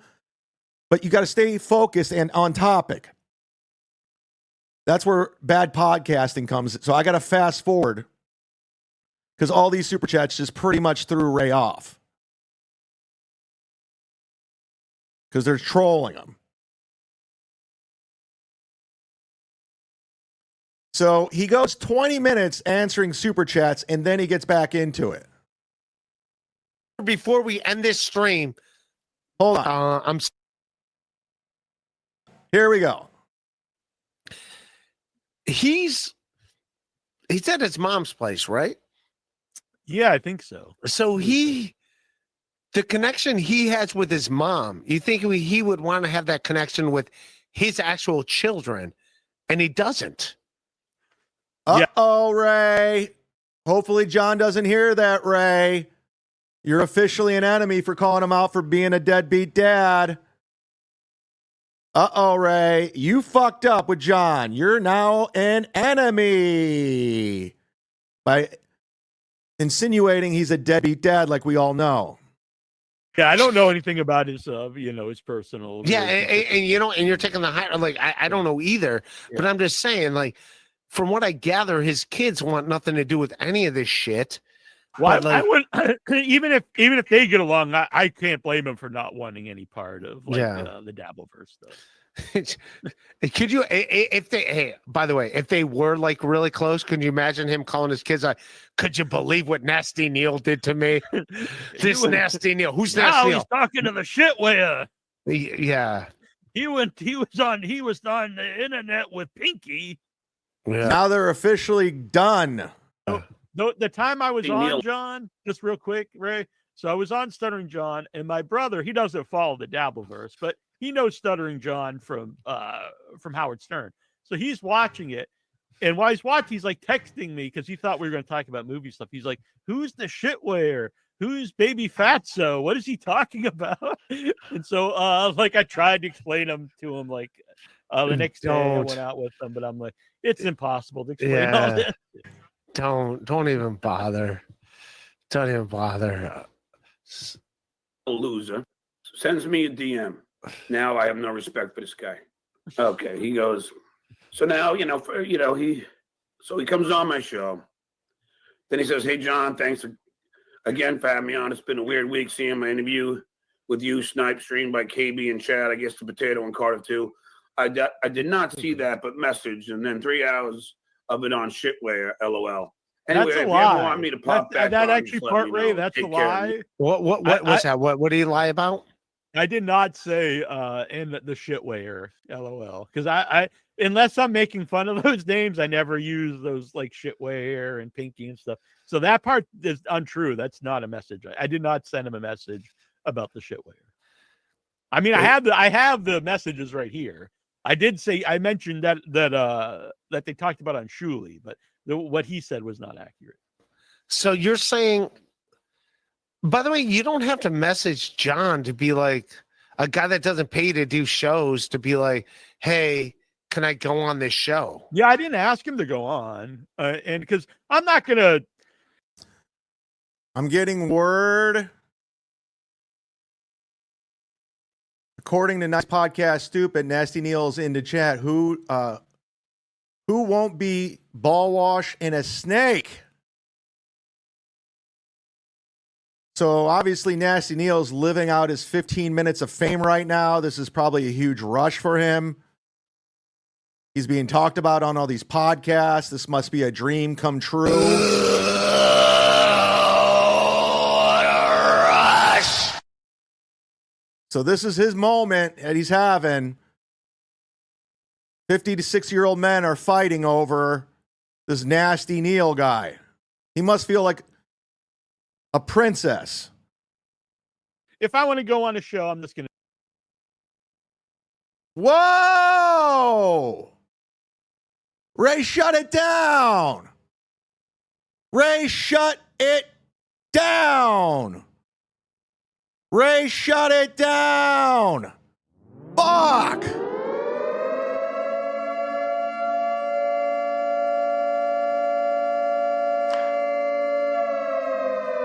but you got to stay focused and on topic. That's where bad podcasting comes. So I got to fast forward because all these super chats just pretty much threw Ray off because they're trolling him. So he goes 20 minutes answering super chats, and then he gets back into it. Before we end this stream, hold on. Here we go. He's at his mom's place, right? Yeah, I think so. So the connection he has with his mom, you think he would want to have that connection with his actual children, and he doesn't. Uh-oh, Ray. Hopefully John doesn't hear that, Ray. You're officially an enemy for calling him out for being a deadbeat dad. Uh-oh, Ray. You fucked up with John. You're now an enemy by insinuating he's a deadbeat dad like we all know. Yeah, I don't know anything about his, his personal. Yeah, and you're taking the high. Like I don't know either, but I'm just saying, like, from what I gather, his kids want nothing to do with any of this shit. Well, I wouldn't, even if they get along, I can't blame him for not wanting any part of the Dabbleverse stuff. Could you, by the way, if they were like really close, could you imagine him calling his kids like, could you believe what Nasty Neil did to me? This Nasty Neil. Who's Nasty Neil? He's talking to the shitware. Yeah. He was on the internet with Pinky. Yeah. Now they're officially done. The time I was on, John, just real quick, Ray. So I was on Stuttering John, and my brother, he doesn't follow the Dabbleverse, but he knows Stuttering John from Howard Stern. So he's watching it. And while he's watching, he's like texting me because he thought we were going to talk about movie stuff. He's like, who's the shitware? Who's Baby Fatso? What is he talking about? And so I tried to explain to him the next day I went out with them, but I'm like, it's impossible to explain all this. Don't even bother. Don't even bother. A loser sends me a DM. Now I have no respect for this guy. Okay, he goes, So now, he comes on my show. Then he says, "Hey, John, thanks again for having me on. It's been a weird week seeing my interview with you, Snipe, streamed by KB and Chad, I guess the Potato and Carter too. I did not see that, but message, and then 3 hours of it on shitware, LOL. Anyway, That's a if you lie. ever want me to pop back that on, actually just let part me Ray. know. That's a Take care. lie. What was that? What did he lie about? I did not say in the shitware, LOL, because I unless I'm making fun of those names, I never use those like shitware and pinky and stuff. So that part is untrue. That's not a message. I did not send him a message about the shitware. I mean, I have the messages right here. I did say I mentioned that they talked about on Shuli, but what he said was not accurate. So you're saying, by the way, you don't have to message John to be like a guy that doesn't pay to do shows to be like, hey, can I go on this show? Yeah, I didn't ask him to go on, and because I'm not gonna. I'm getting word. According to Nice Podcast Stupid, Nasty Neil's into chat. Who won't be ball wash in a snake? So obviously Nasty Neil's living out his 15 minutes of fame right now. This is probably a huge rush for him. He's being talked about on all these podcasts. This must be a dream come true. So this is his moment that he's having. 50 to 60-year-old men are fighting over this Nasty Neil guy. He must feel like a princess. If I want to go on a show, I'm just gonna. Whoa! Ray, shut it down. Ray, shut it down. Ray, shut it down. Fuck.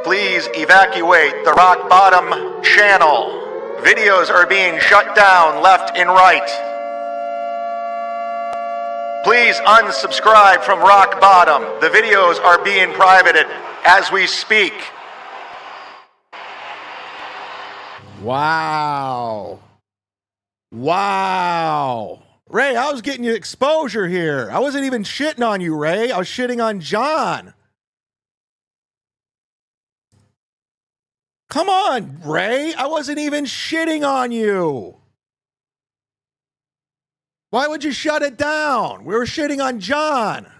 Please evacuate the Rock Bottom channel. Videos are being shut down left and right. Please unsubscribe from Rock Bottom. The videos are being privated as we speak. Wow. Wow. Ray, I was getting you exposure here. I wasn't even shitting on you, Ray. I was shitting on John. Come on, Ray. I wasn't even shitting on you. Why would you shut it down? We were shitting on John.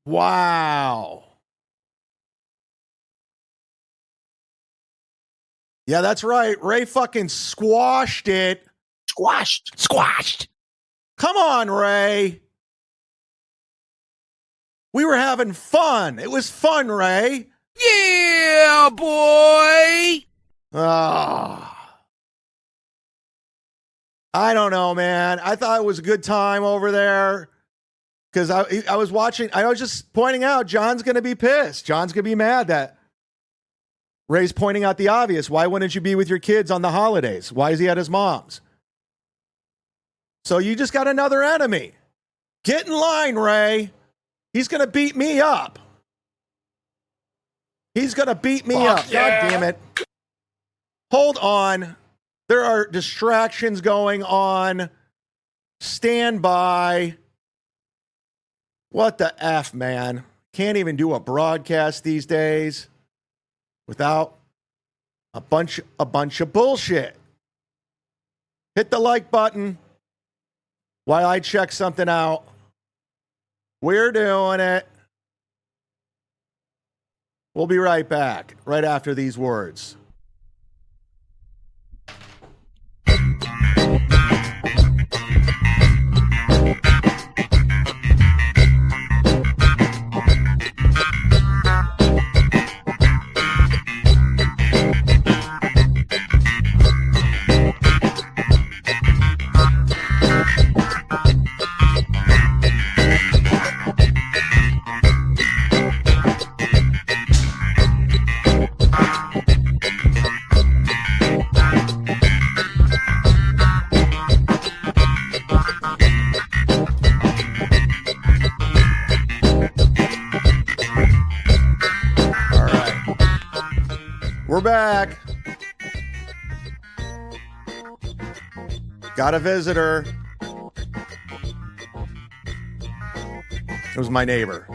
Wow. Yeah, that's right. Ray fucking squashed it. Squashed. Come on, Ray. We were having fun. It was fun, Ray. Yeah, boy. Ah. I don't know, man. I thought it was a good time over there because I was watching. I was just pointing out John's going to be pissed. John's going to be mad that Ray's pointing out the obvious. Why wouldn't you be with your kids on the holidays? Why is he at his mom's? So you just got another enemy. Get in line, Ray. He's going to beat me up. He's going to beat me up. Yeah. God damn it. Hold on. There are distractions going on. Stand by. What the F, man? Can't even do a broadcast these days without a bunch of bullshit. Hit the like button while I check something out. We're doing it. We'll be right back, right after these words. We're back. Got a visitor. It was my neighbor.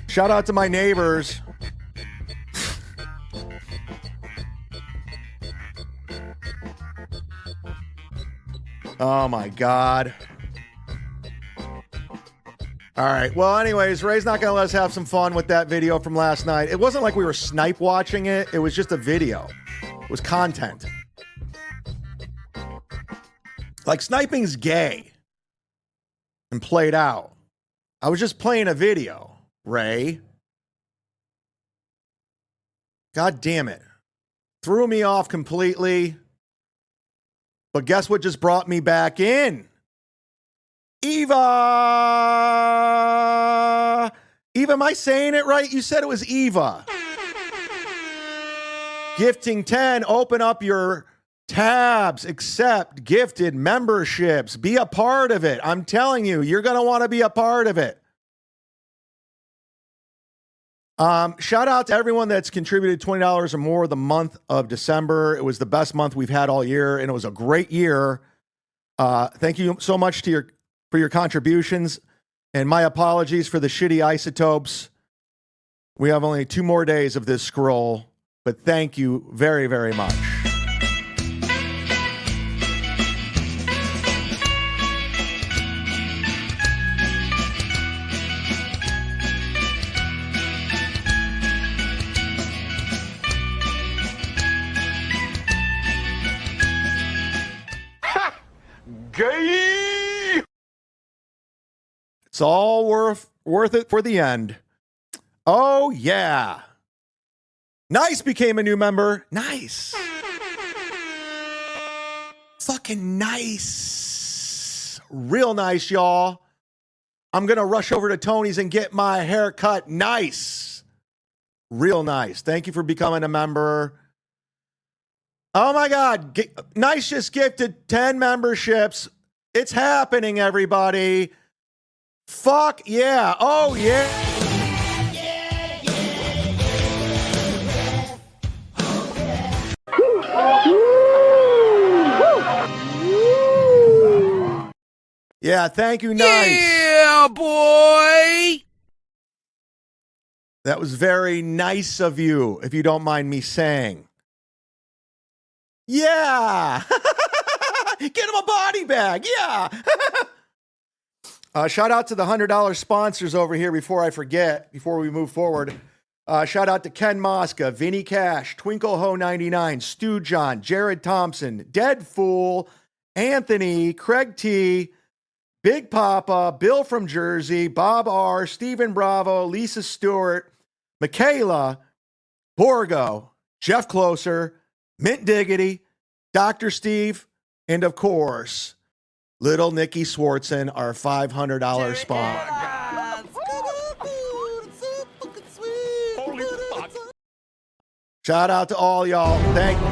Shout out to my neighbors. Oh my God. All right. Well, anyways, Ray's not going to let us have some fun with that video from last night. It wasn't like we were snipe watching it. It was just a video. It was content. Like sniping's gay and played out. I was just playing a video, Ray. God damn it. Threw me off completely. But guess what just brought me back in? Eva! Eva, am I saying it right? You said it was Eva. Gifting 10, open up your tabs, accept gifted memberships. Be a part of it. I'm telling you, you're going to want to be a part of it. Shout out to everyone that's contributed $20 or more the month of December. It was the best month we've had all year, and it was a great year. Thank you so much for your contributions, and my apologies for the shitty isotopes. We have only 2 more days of this scroll, but thank you very, very much. Gay! It's all worth it for the end. Oh, yeah. Nice became a new member. Nice. Fucking nice. Real nice, y'all. I'm going to rush over to Tony's and get my hair cut. Nice. Real nice. Thank you for becoming a member. Oh, my God. Nice just gifted 10 memberships. It's happening, everybody. Fuck yeah. Oh, yeah. Yeah, thank you, Nice. Yeah, boy! That was very nice of you, if you don't mind me saying. Yeah! Get him a body bag, yeah! Shout out to the $100 sponsors over here before I forget, before we move forward. Shout out to Ken Mosca, Vinny Cash, Twinkle Ho 99, Stu John, Jared Thompson, Dead Fool, Anthony, Craig T, Big Papa, Bill from Jersey, Bob R, Stephen Bravo, Lisa Stewart, Michaela, Borgo, Jeff Closer, Mint Diggity, Dr. Steve, and of course, Little Nikki Swardson, our $500 sponsor. Shout out to all y'all. Thank you.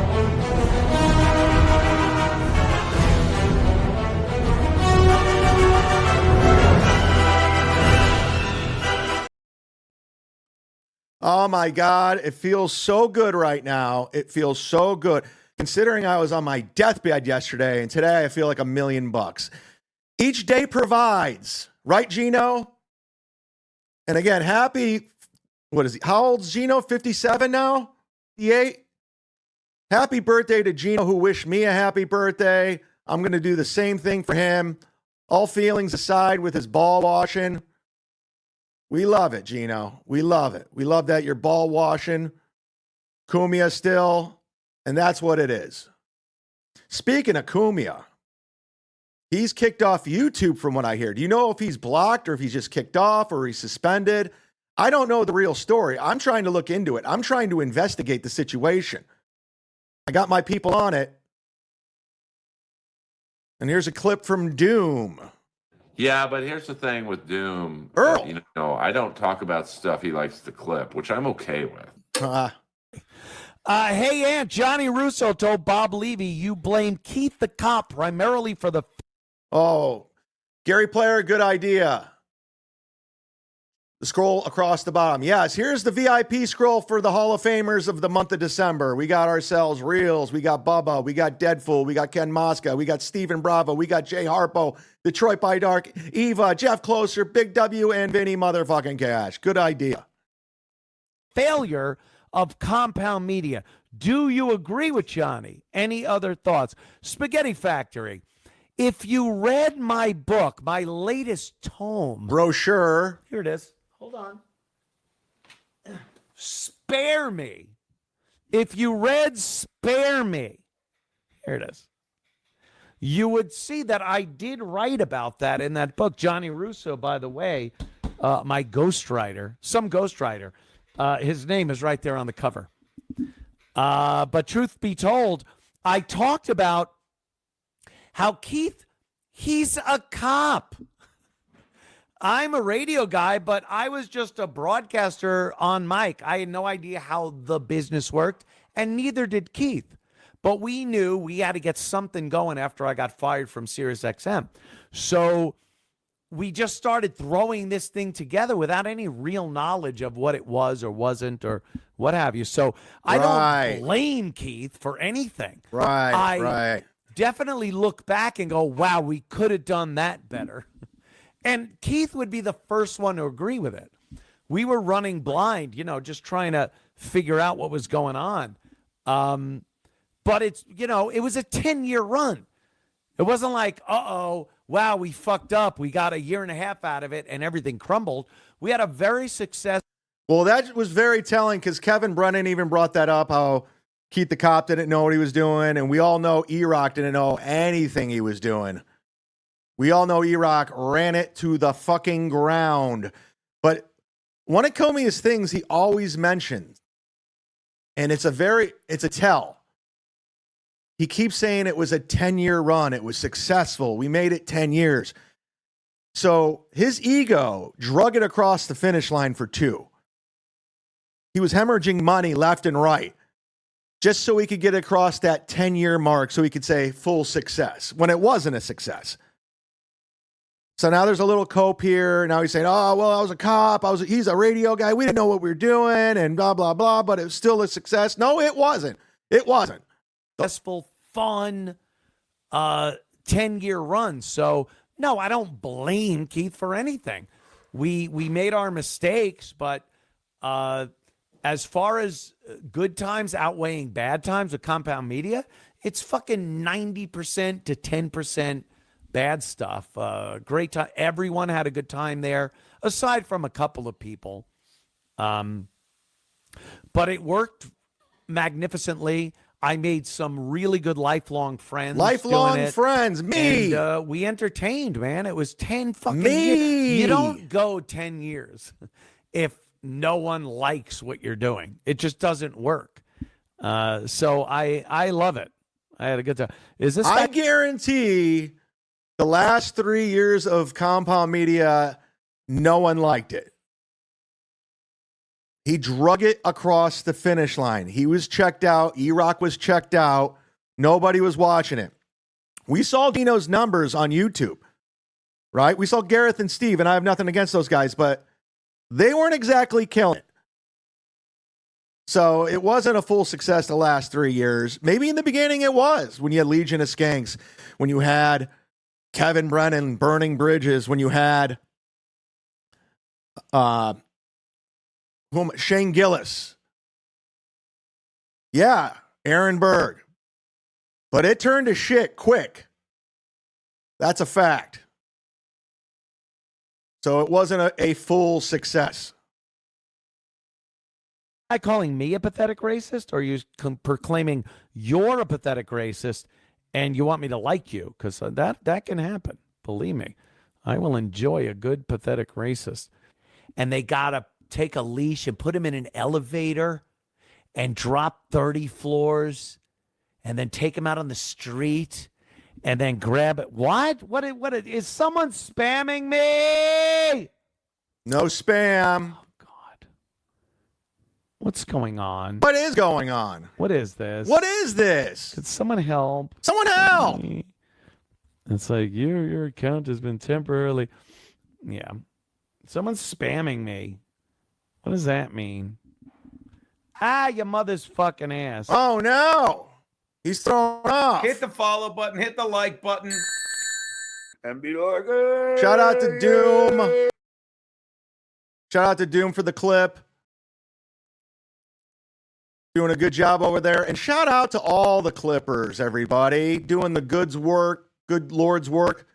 Oh my God, it feels so good right now. It feels so good. Considering I was on my deathbed yesterday, and today I feel like $1 million. Each day provides, right, Gino? And again, happy, what is he? How old's Gino? 57 now? 58? Happy birthday to Gino, who wished me a happy birthday. I'm going to do the same thing for him. All feelings aside with his ball washing. We love it, Gino. We love it. We love that you're ball washing. Cumia'S still. And that's what it is. Speaking of Cumi'a, he's kicked off YouTube from what I hear. Do you know if he's blocked or if he's just kicked off or he's suspended? I don't know the real story. I'm trying to look into it. I'm trying to investigate the situation. I got my people on it. And here's a clip from Doom. Yeah, but here's the thing with Doom. Earl. You know, I don't talk about stuff he likes to clip, which I'm okay with. Hey, Aunt, Johnny Russo told Bob Levy you blame Keith the cop primarily for the... Oh, Gary Player, good idea. Scroll across the bottom. Yes, here's the VIP scroll for the Hall of Famers of the month of December. We got ourselves Reels, we got Bubba, we got Deadpool, we got Ken Mosca, we got Steven Bravo, we got Jay Harpo, Detroit by Dark, Eva, Jeff Closer, Big W, and Vinny motherfucking Cash. Good idea. Failure of Compound Media. Do you agree with Johnny? Any other thoughts? Spaghetti Factory. If you read my book, my latest tome. Brochure. Here it is. Hold on. Spare Me. If you read Spare Me, here it is. You would see that I did write about that in that book. Johnny Russo, by the way, my ghostwriter, some ghostwriter. His name is right there on the cover. But truth be told, I talked about how Keith, he's a cop. I'm a radio guy, but I was just a broadcaster on mic. I had no idea how the business worked, and neither did Keith. But we knew we had to get something going after I got fired from SiriusXM. So we just started throwing this thing together without any real knowledge of what it was or wasn't or what have you. So I don't blame Keith for anything. I definitely look back and go, wow, we could have done that better. And Keith would be the first one to agree with it. We were running blind, just trying to figure out what was going on. But it's, it was a 10-year run. It wasn't like, wow, we fucked up. We got a year and a half out of it and everything crumbled. We had a very successful. Well, that was very telling because Kevin Brennan even brought that up, how Keith the cop didn't know what he was doing. And we all know E-Rock didn't know anything he was doing. We all know E-Rock ran it to the fucking ground. But one of Cumia'S things he always mentions, and it's a tell. He keeps saying it was a 10-year run. It was successful. We made it 10 years. So his ego drug it across the finish line for 2. He was hemorrhaging money left and right just so he could get across that 10-year mark so he could say full success when it wasn't a success. So now there's a little cope here. Now he's saying, oh, well, I was a cop. He's a radio guy. We didn't know what we were doing and blah, blah, blah, but it was still a success. No, it wasn't. It wasn't. Successful, fun 10-year run. So, no, I don't blame Keith for anything. We made our mistakes, but as far as good times outweighing bad times with Compound Media, it's fucking 90% to 10% bad stuff. Great time. Everyone had a good time there, aside from a couple of people. But it worked magnificently. I made some really good lifelong friends. Lifelong friends, me. And we entertained, man. It was 10 fucking years. You don't go 10 years if no one likes what you're doing. It just doesn't work. So I love it. I had a good time. I guarantee the last 3 years of Compound Media, no one liked it. He drug it across the finish line. He was checked out. E-Rock was checked out. Nobody was watching it. We saw Dino's numbers on YouTube, right? We saw Gareth and Steve, and I have nothing against those guys, but they weren't exactly killing it. So it wasn't a full success the last 3 years. Maybe in the beginning it was, when you had Legion of Skanks, when you had Kevin Brennan burning bridges, when you had Shane Gillis. Yeah, Aaron Berg. But it turned to shit quick. That's a fact. So it wasn't a full success. Am I calling me a pathetic racist, or are you proclaiming you're a pathetic racist and you want me to like you? Because that can happen. Believe me. I will enjoy a good pathetic racist. And they got to take a leash and put him in an elevator and drop 30 floors and then take him out on the street and then grab it. What is someone spamming me? No spam. Oh, God. What's going on? What is going on? What is this? What is this? Could someone help? Someone help! It's like, your account has been temporarily. Yeah. Someone's spamming me. What does that mean? Ah, your mother's fucking ass. Oh, no. He's thrown off. Hit the follow button, hit the like button, and be like, hey. Shout out to Doom. Shout out to Doom for the clip. Doing a good job over there. And shout out to all the Clippers, everybody. Doing the good Lord's work.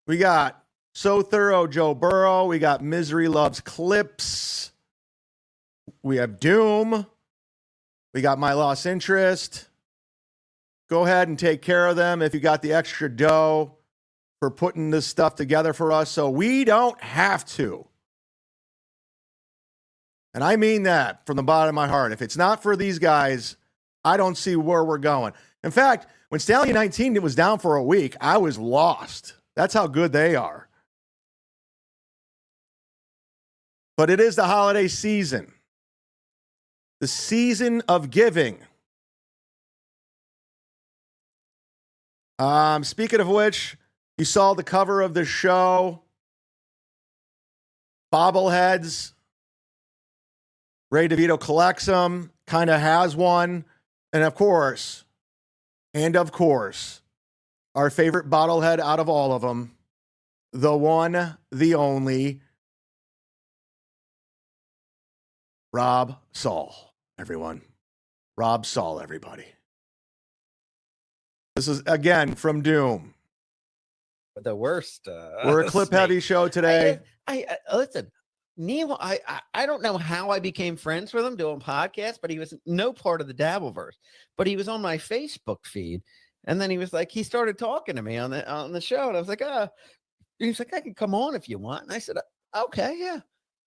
We got So Thorough Joe Burrow. We got Misery Loves Clips. We have Doom. We got My Lost Interest. Go ahead and take care of them if you got the extra dough for putting this stuff together for us so we don't have to. And I mean that from the bottom of my heart. If it's not for these guys, I don't see where we're going. In fact, when Stallion 19 was down for a week, I was lost. That's how good they are. But it is the holiday season. The season of giving. Speaking of which, you saw the cover of the show. Bobbleheads. Ray DeVito collects them, kind of has one. And of course, our favorite bobblehead out of all of them, the one, the only, Rob Saul, everyone. Rob Saul, everybody. This is, again, from Doom. The worst. We're a clip-heavy show today. I listen, Neil, I don't know how I became friends with him doing podcasts, but he was no part of the Dabbleverse. But he was on my Facebook feed, and then he was like, he started talking to me on the show, and I was like, he's like, I can come on if you want, and I said, okay, yeah.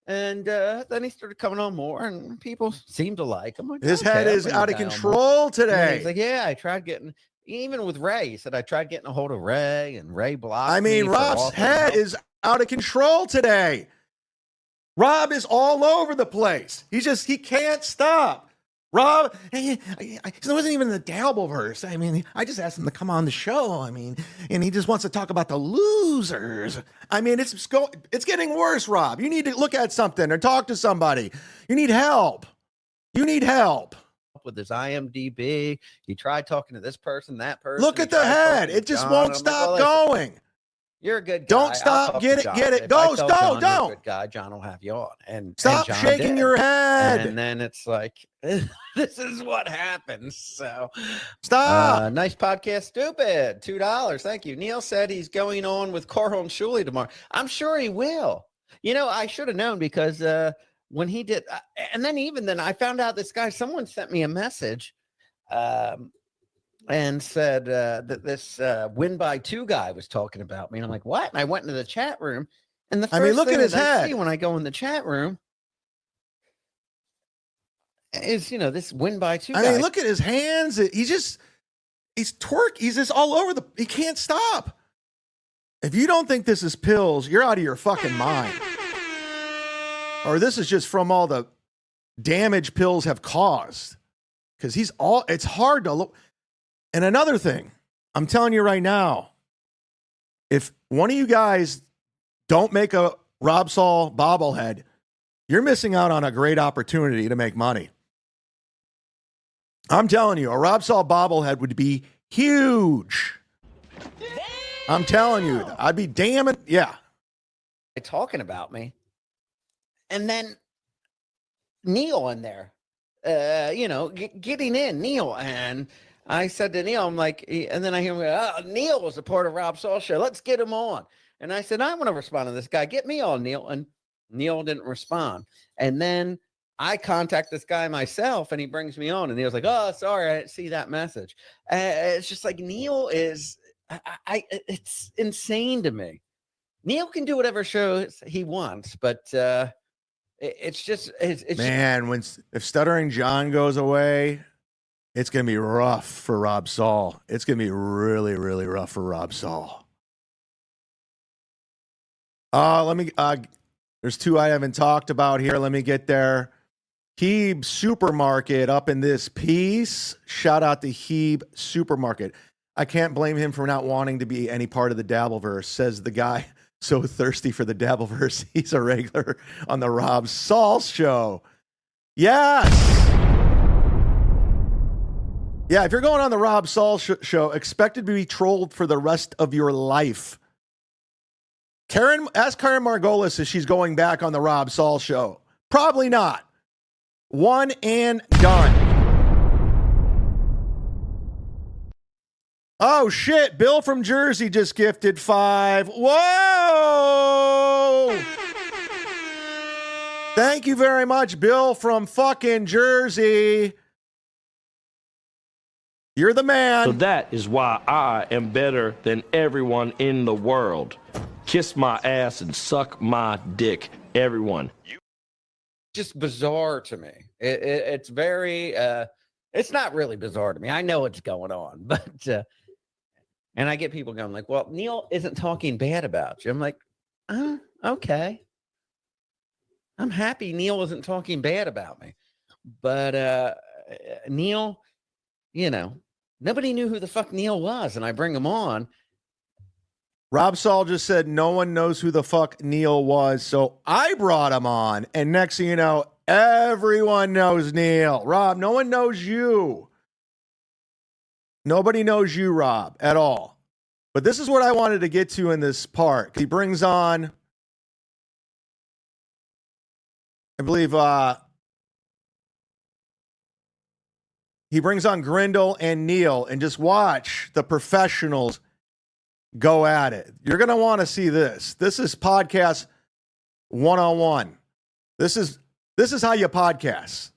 And then he started coming on more, and people seemed to like him. Like, his head is out of control today. He's like, yeah, I tried getting. Even with Ray, he said, I tried getting a hold of Ray, and Ray blocked me. I mean, Rob's head is out of control today. Rob is all over the place. He can't stop. Rob, it wasn't even the Dabbleverse. I mean, I just asked him to come on the show. I mean, and he just wants to talk about the losers. I mean, it's getting worse, Rob. You need to look at something or talk to somebody. You need help. With his IMDb, he tried talking to this person, that person. Look at the head. It just won't stop going. You're a good guy. Don't stop. Get it. Go. Don't. Good guy. John will have you on. And stop John shaking did. your head. And then it's like, this is what happens. So stop. Nice podcast. Stupid. $2. Thank you. Neil said he's going on with Carl and Shuley tomorrow. I'm sure he will. You know, I should have known because when he did, and then I found out this guy. Someone sent me a message. And said that this win by 2 guy was talking about me. And I'm like, what? And I went into the chat room. And the first look thing at his that I head. see when I go in the chat room is, this win by 2 guy. I mean, look at his hands. He's twerk. He's just all over he can't stop. If you don't think this is pills, you're out of your fucking mind. Or this is just from all the damage pills have caused. Because it's hard to look. And another thing, I'm telling you right now, if one of you guys don't make a Rob Saul bobblehead, you're missing out on a great opportunity to make money. I'm telling you, a Rob Saul bobblehead would be huge. I'm telling you, I'd be damning, yeah. Talking about me. And then Neil in there, getting in, Neil, and I said to Neil, I'm like, and then I hear him go, Neil was a part of Rob Saul's show. Let's get him on. And I said, I want to respond to this guy. Get me on, Neil. And Neil didn't respond. And then I contact this guy myself, and he brings me on. And Neil's like, oh, sorry, I didn't see that message. It's just like Neil is, it's insane to me. Neil can do whatever shows he wants, but it's just, man, if Stuttering John goes away, it's going to be rough for Rob Saul. It's going to be really, really rough for Rob Saul. There's 2 I haven't talked about here. Let me get there. Heeb Supermarket up in this piece. Shout out to Heeb Supermarket. I can't blame him for not wanting to be any part of the Dabbleverse, says the guy so thirsty for the Dabbleverse. He's a regular on the Rob Saul show. Yes. Yeah, if you're going on the Rob Saul show, expect to be trolled for the rest of your life. Ask Karen Margolis if she's going back on the Rob Saul show. Probably not. One and done. Oh, shit. Bill from Jersey just gifted 5. Whoa! Thank you very much, Bill from fucking Jersey. You're the man. So that is why I am better than everyone in the world. Kiss my ass and suck my dick, everyone. Just bizarre to me. It's very, it's not really bizarre to me. I know what's going on, but, and I get people going like, well, Neil isn't talking bad about you. I'm like, okay. I'm happy Neil isn't talking bad about me. But Neil, you know, nobody knew who the fuck Neil was, and I bring him on. Rob Saul just said no one knows who the fuck Neil was, so I brought him on. And next thing you know, everyone knows Neil. Rob, no one knows you. Nobody knows you, Rob, at all. But this is what I wanted to get to in this part. He brings on, I believe, he brings on Grindle and Neil, and just watch the professionals go at it. You're going to want to see this. This is podcast 101. This is how you podcast.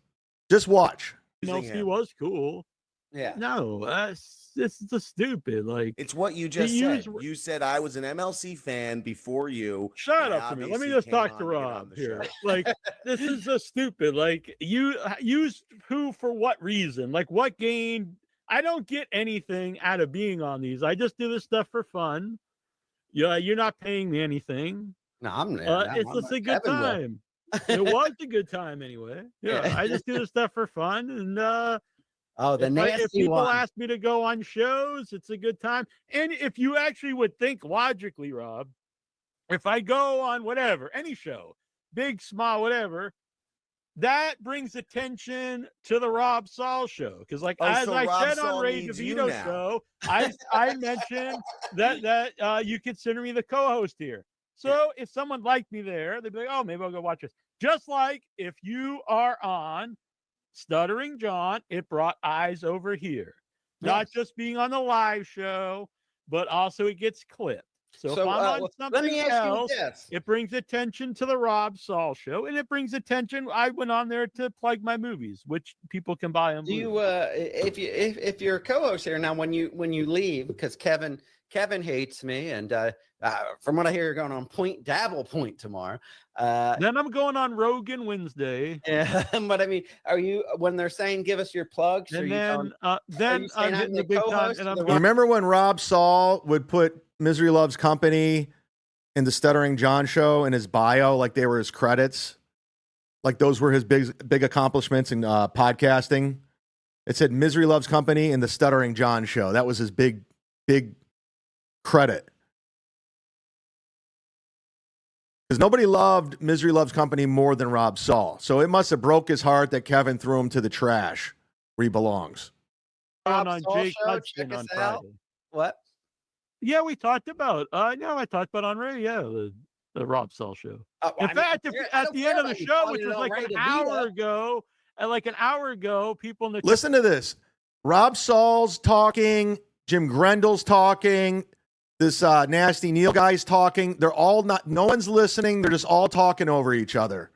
Just watch. He was cool. Yeah. No, this is the stupid. Like, it's what you just said. You said I was an MLC fan before you. Shut up for me. Let me just talk to Rob here. Like, this is so stupid. Like, you use who for what reason? Like, what gain? I don't get anything out of being on these. I just do this stuff for fun. Yeah, you're not paying me anything. No, I'm it's just a good time. It was a good time anyway. Yeah, I just do this stuff for fun. And the nasty if people one. ask me to go on shows, it's a good time. And if you actually would think logically, Rob, if I go on whatever, any show, big, small, whatever, that brings attention to the Rob Saul show. Because, like, as so I Rob said Saul on Ray needs you DeVito's now. show, I mentioned that you consider me the co-host here. So if someone liked me there, they'd be like, oh, maybe I'll go watch this. Just like if you are on Stuttering John, it brought eyes over here. Not just being on the live show, but also it gets clipped. So if I'm on something else, it brings attention to the Rob Saul show, and it brings attention. I went on there to plug my movies, which people can buy on. Do you if you're a co-host here now, when you leave, because Kevin hates me, and from what I hear, you're going on Dabble Point tomorrow. Then I'm going on Rogan Wednesday. Yeah, but I mean, are you, when they're saying give us your plugs? And then I'm hitting the big time. And I'm remember when Rob Saul would put Misery Loves Company in the Stuttering John show in his bio, like they were his credits, like those were his big accomplishments in podcasting? It said Misery Loves Company in the Stuttering John show. That was his big credit. Because nobody loved Misery Loves Company more than Rob Saul. So it must have broke his heart that Kevin threw him to the trash where he belongs. on Jake Hudson on Friday. What? Yeah, we talked about. I talked about on Ray. Yeah, the Rob Saul show. In fact, at the end of the show, which was like an hour ago, people in the listen to this. Rob Saul's talking. Jim Grendel's talking. This nasty Neil guy's talking. They're all not. No one's listening. They're just all talking over each other.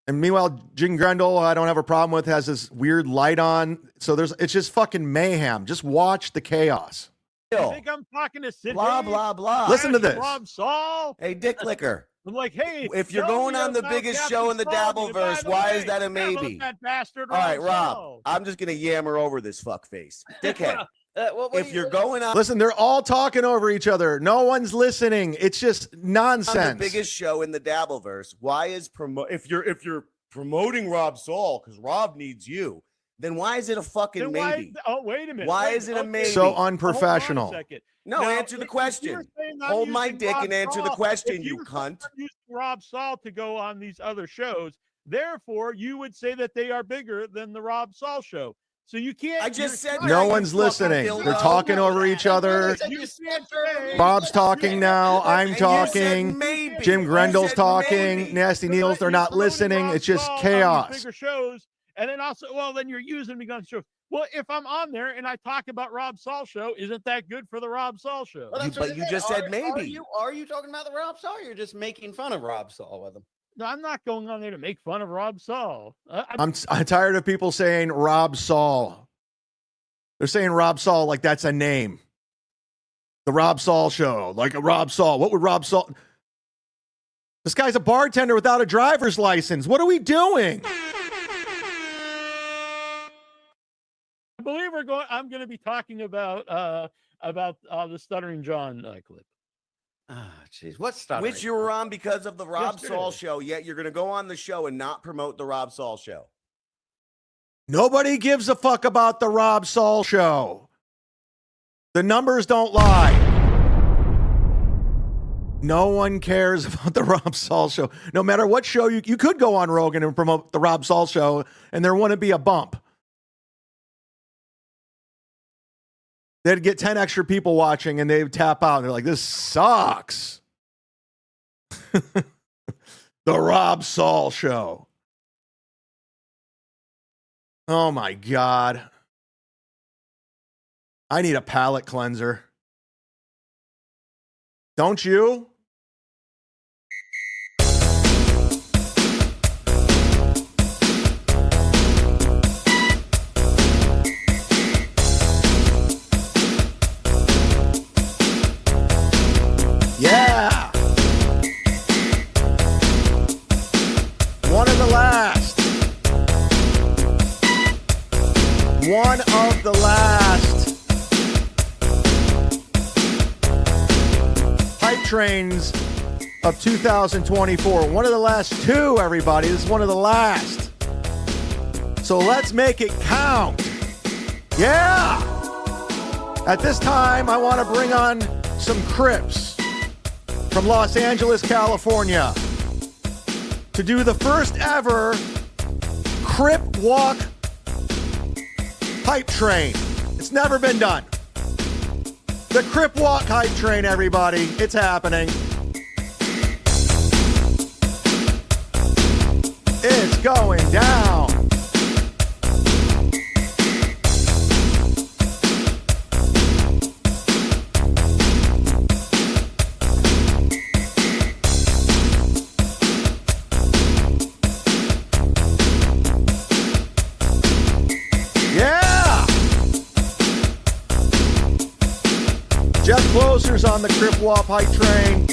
And meanwhile, Jim Grendel, I don't have a problem with, has this weird light on. So it's just fucking mayhem. Just watch the chaos. I think I'm talking to Sid. Blah, blah, blah. Listen to this. Rob Saul. Hey, Dick Licker. I'm like, hey, if you're going on the biggest show in the Dabbleverse, why is that a maybe? That bastard all right, Rob, Saul. I'm just going to yammer over this fuckface. Dickhead. If you're going on... Listen, they're all talking over each other. No one's listening. It's just nonsense. On the biggest show in the Dabbleverse, why is if you're promoting Rob Saul because Rob needs you, Then why is it a fucking Then maybe? Wait a minute. Why Wait, is it a okay. maybe? So Hold on a unprofessional. second. No, Now, answer the if question. you're saying I'm Hold my using dick Rob and answer the Saul- question, if you you're cunt. using Rob Saul to go on these other shows, therefore you would say that they are bigger than the Rob Saul show. So you can't. I just said No one's listening. They're talking over each other. Bob's talking now. I'm talking. Jim Grendel's talking. Nasty Neil's. They're not listening. It's just chaos. Bigger shows, and then also, well, then you're using me on shows. Well, if I'm on there and I talk about Rob Saul show, isn't that good for the Rob Saul show? Well, that's But what you I just said. said maybe. Are you talking about the Rob Saul? Or you're just making fun of Rob Saul with him. No, I'm not going on there to make fun of Rob Saul. I'm tired of people saying Rob Saul. They're saying Rob Saul like that's a name. The Rob Saul show, like a Rob Saul. What would Rob Saul? This guy's a bartender without a driver's license. What are we doing? I believe I'm going to be talking about the Stuttering John clip. Ah, jeez, what's stuttering? Which you were on because of the Rob Yesterday. Saul show, yet you're going to go on the show and not promote the Rob Saul show. Nobody gives a fuck about the Rob Saul show. The numbers don't lie. No one cares about the Rob Saul show. No matter what show you could go on Rogan and promote the Rob Saul show, and there wouldn't be a bump. They'd get 10 extra people watching and they'd tap out. And they're like, this sucks. The Rob Saul show. Oh my God. I need a palate cleanser. Don't you? Yeah. One of the last. One of the last hype trains of 2024. One of the last two, everybody. This is one of the last. So let's make it count. Yeah. At this time, I want to bring on some Crips from Los Angeles, California, to do the first ever Crip Walk Hype Train. It's never been done. The Crip Walk Hype Train, everybody. It's happening. It's going down. Jeff Closer's on the Crip Walk Hype Train.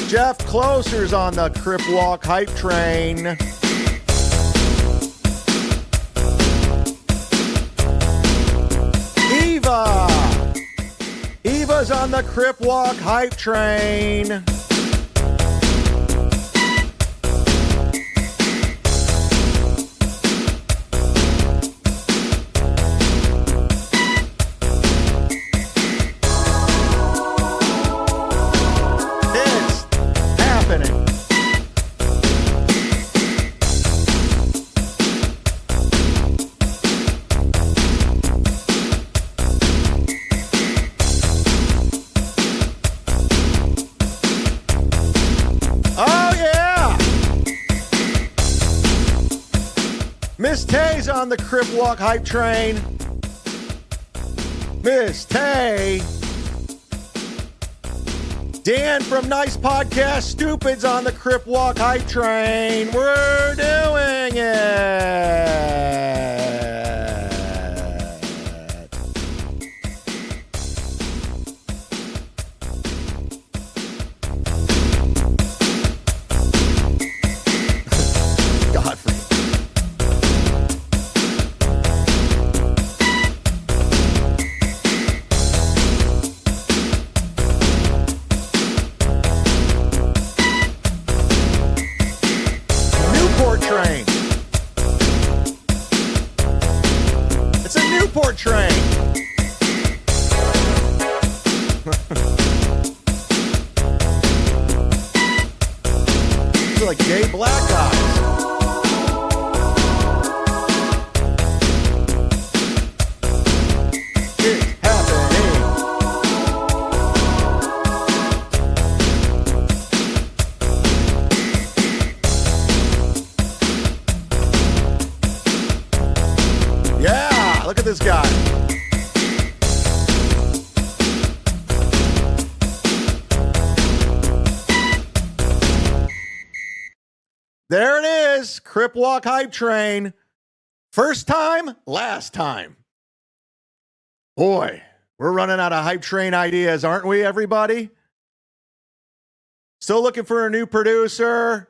Jeff Closer's on the Crip Walk Hype Train. Eva's on the Crip Walk Hype Train. Miss Tay's on the Crip Walk Hype Train. Miss Tay. Dan from Nice Podcast Stupid's on the Crip Walk Hype Train. We're doing it. Godfrey. transport train. These are like gay black guys. It's happening. Yeah, look at this guy. There it is. Crip Walk Hype Train. First time, last time. Boy, we're running out of hype train ideas, aren't we, everybody? Still looking for a new producer.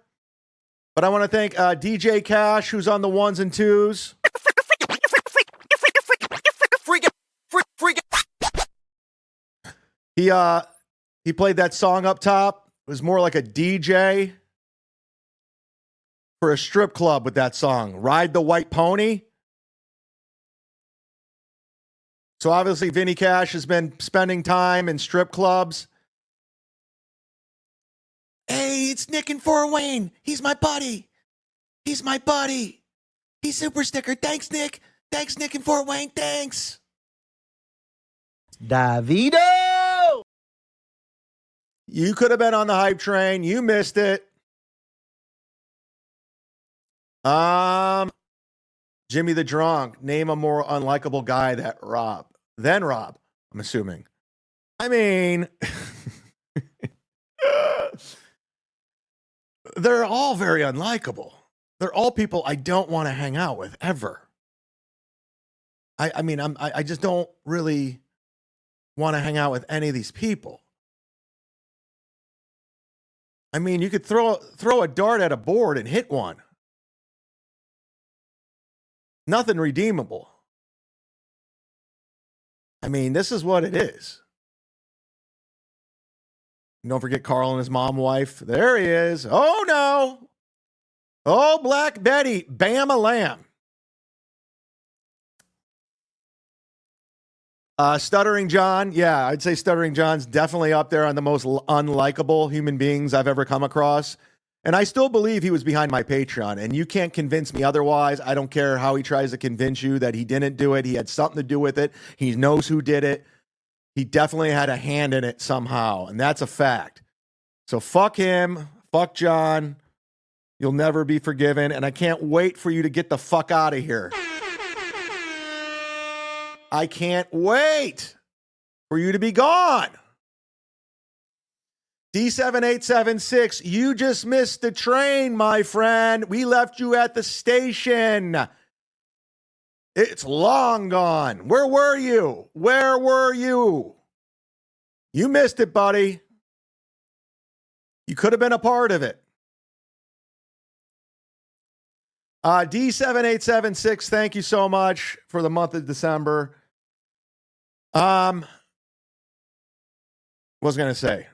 But I want to thank DJ Cash, who's on the ones and twos. He played that song up top. It was more like a DJ for a strip club with that song, Ride the White Pony. So obviously Vinny Cash has been spending time in strip clubs. Hey, it's Nick and Fort Wayne. He's my buddy. He's my buddy. He's super sticker. Thanks, Nick. Thanks, Nick and Fort Wayne. Thanks. Davido! You could have been on the hype train. You missed it. Jimmy the Drunk. Name a more unlikable guy than Rob, I'm assuming. I mean, they're all very unlikable. They're all people I don't want to hang out with ever. I just don't really want to hang out with any of these people. I mean, you could throw a dart at a board and hit one. Nothing redeemable. I mean, this is what it is. Don't forget Carl and his mom wife. There he is. Oh, no. Oh, Black Betty. Bam a lamb. Stuttering John. Yeah, I'd say Stuttering John's definitely up there on the most unlikable human beings I've ever come across. And I still believe he was behind my Patreon. And you can't convince me otherwise. I don't care how he tries to convince you that he didn't do it. He had something to do with it. He knows who did it. He definitely had a hand in it somehow. And that's a fact. So fuck him. Fuck John. You'll never be forgiven. And I can't wait for you to get the fuck out of here. I can't wait for you to be gone. D7876, you just missed the train, my friend. We left you at the station. It's long gone. Where were you? Where were you? You missed it, buddy. You could have been a part of it. D7876, thank you so much for the month of December. What was I going to say?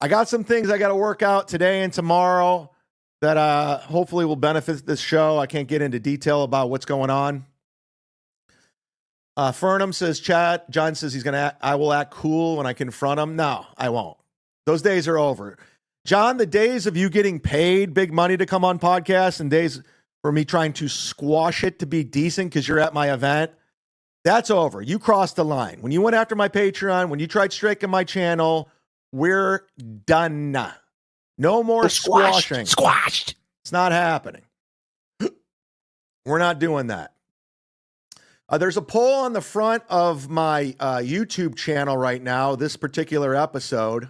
I got some things I got to work out today and tomorrow that hopefully will benefit this show. I can't get into detail about what's going on. Fernham says, Chad. John says I will act cool when I confront him. No, I won't. Those days are over. John, the days of you getting paid big money to come on podcasts and days for me trying to squash it to be decent because you're at my event, that's over. You crossed the line. When you went after my Patreon, when you tried striking my channel, we're done. No more squashing. Squashed. It's not happening. We're not doing that. There's a poll on the front of my YouTube channel right now, this particular episode.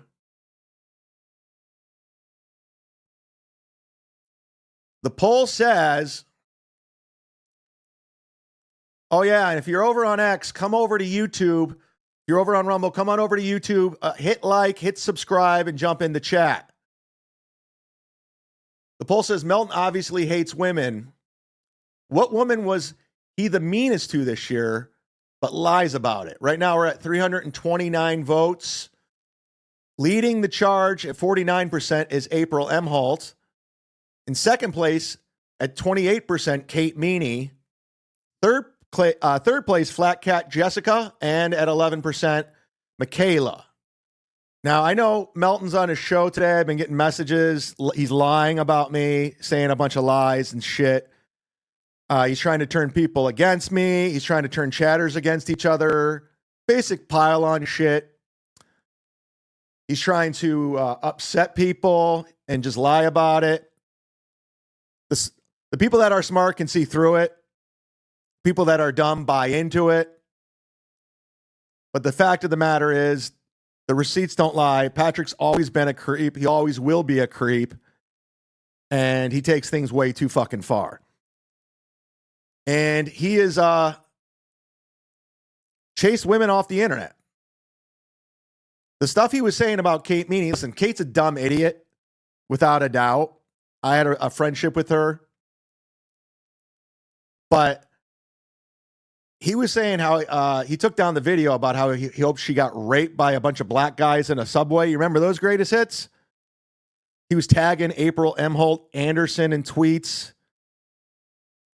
The poll says, oh, yeah, and if you're over on X, come over to YouTube. If you're over on Rumble, come on over to YouTube, hit like, hit subscribe, and jump in the chat. The poll says Melton obviously hates women. What woman was he the meanest to this year, but lies about it? Right now we're at 329 votes. Leading the charge at 49% is April Emholt. In second place at 28%, Kate Meany. Third third place, Flat Cat Jessica, and at 11%, Michaela. Now, I know Melton's on his show today. I've been getting messages. He's lying about me, saying a bunch of lies and shit. He's trying to turn people against me. He's trying to turn chatters against each other. Basic pile-on shit. He's trying to upset people and just lie about it. The people that are smart can see through it. People that are dumb buy into it. But the fact of the matter is, the receipts don't lie. Patrick's always been a creep. He always will be a creep. And he takes things way too fucking far. And he is chased women off the internet. The stuff he was saying about Kate Meany, listen, Kate's a dumb idiot, without a doubt. I had a friendship with her. But he was saying how he took down the video about how he hopes she got raped by a bunch of black guys in a subway. You remember those greatest hits? He was tagging April Emholt Anderson in tweets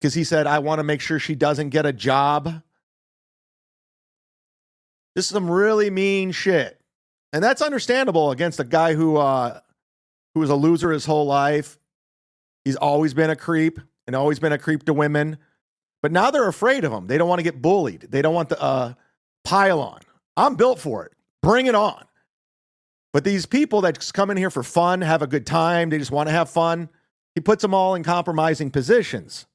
because he said, I want to make sure she doesn't get a job. Just some really mean shit. And that's understandable against a guy who was a loser his whole life. He's always been a creep and always been a creep to women. But now they're afraid of him. They don't want to get bullied. They don't want the pile on. I'm built for it. Bring it on. But these people that just come in here for fun, have a good time, they just want to have fun, he puts them all in compromising positions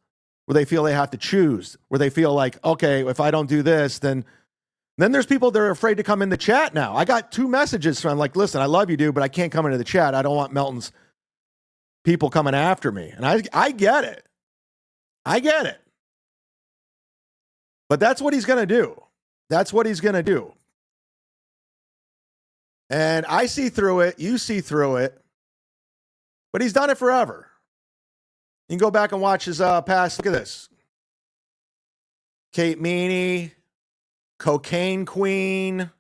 where they feel they have to choose, where they feel like, okay, if I don't do this, then there's people that are afraid to come in the chat now. I got 2 messages from like, listen, I love you, dude, but I can't come into the chat. I don't want Melton's people coming after me. And I get it. I get it. But that's what he's going to do. That's what he's going to do. And I see through it. You see through it. But he's done it forever. You can go back and watch his past. Look at this. Kate Meany, Cocaine Queen.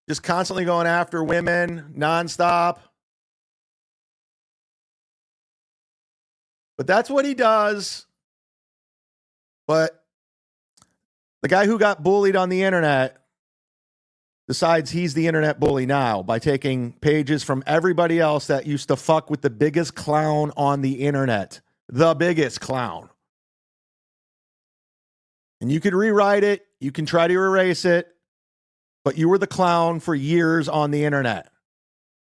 Just constantly going after women, nonstop. But that's what he does. But the guy who got bullied on the internet decides he's the internet bully now by taking pages from everybody else that used to fuck with the biggest clown on the internet. The biggest clown. And you could rewrite it. You can try to erase it. But you were the clown for years on the internet.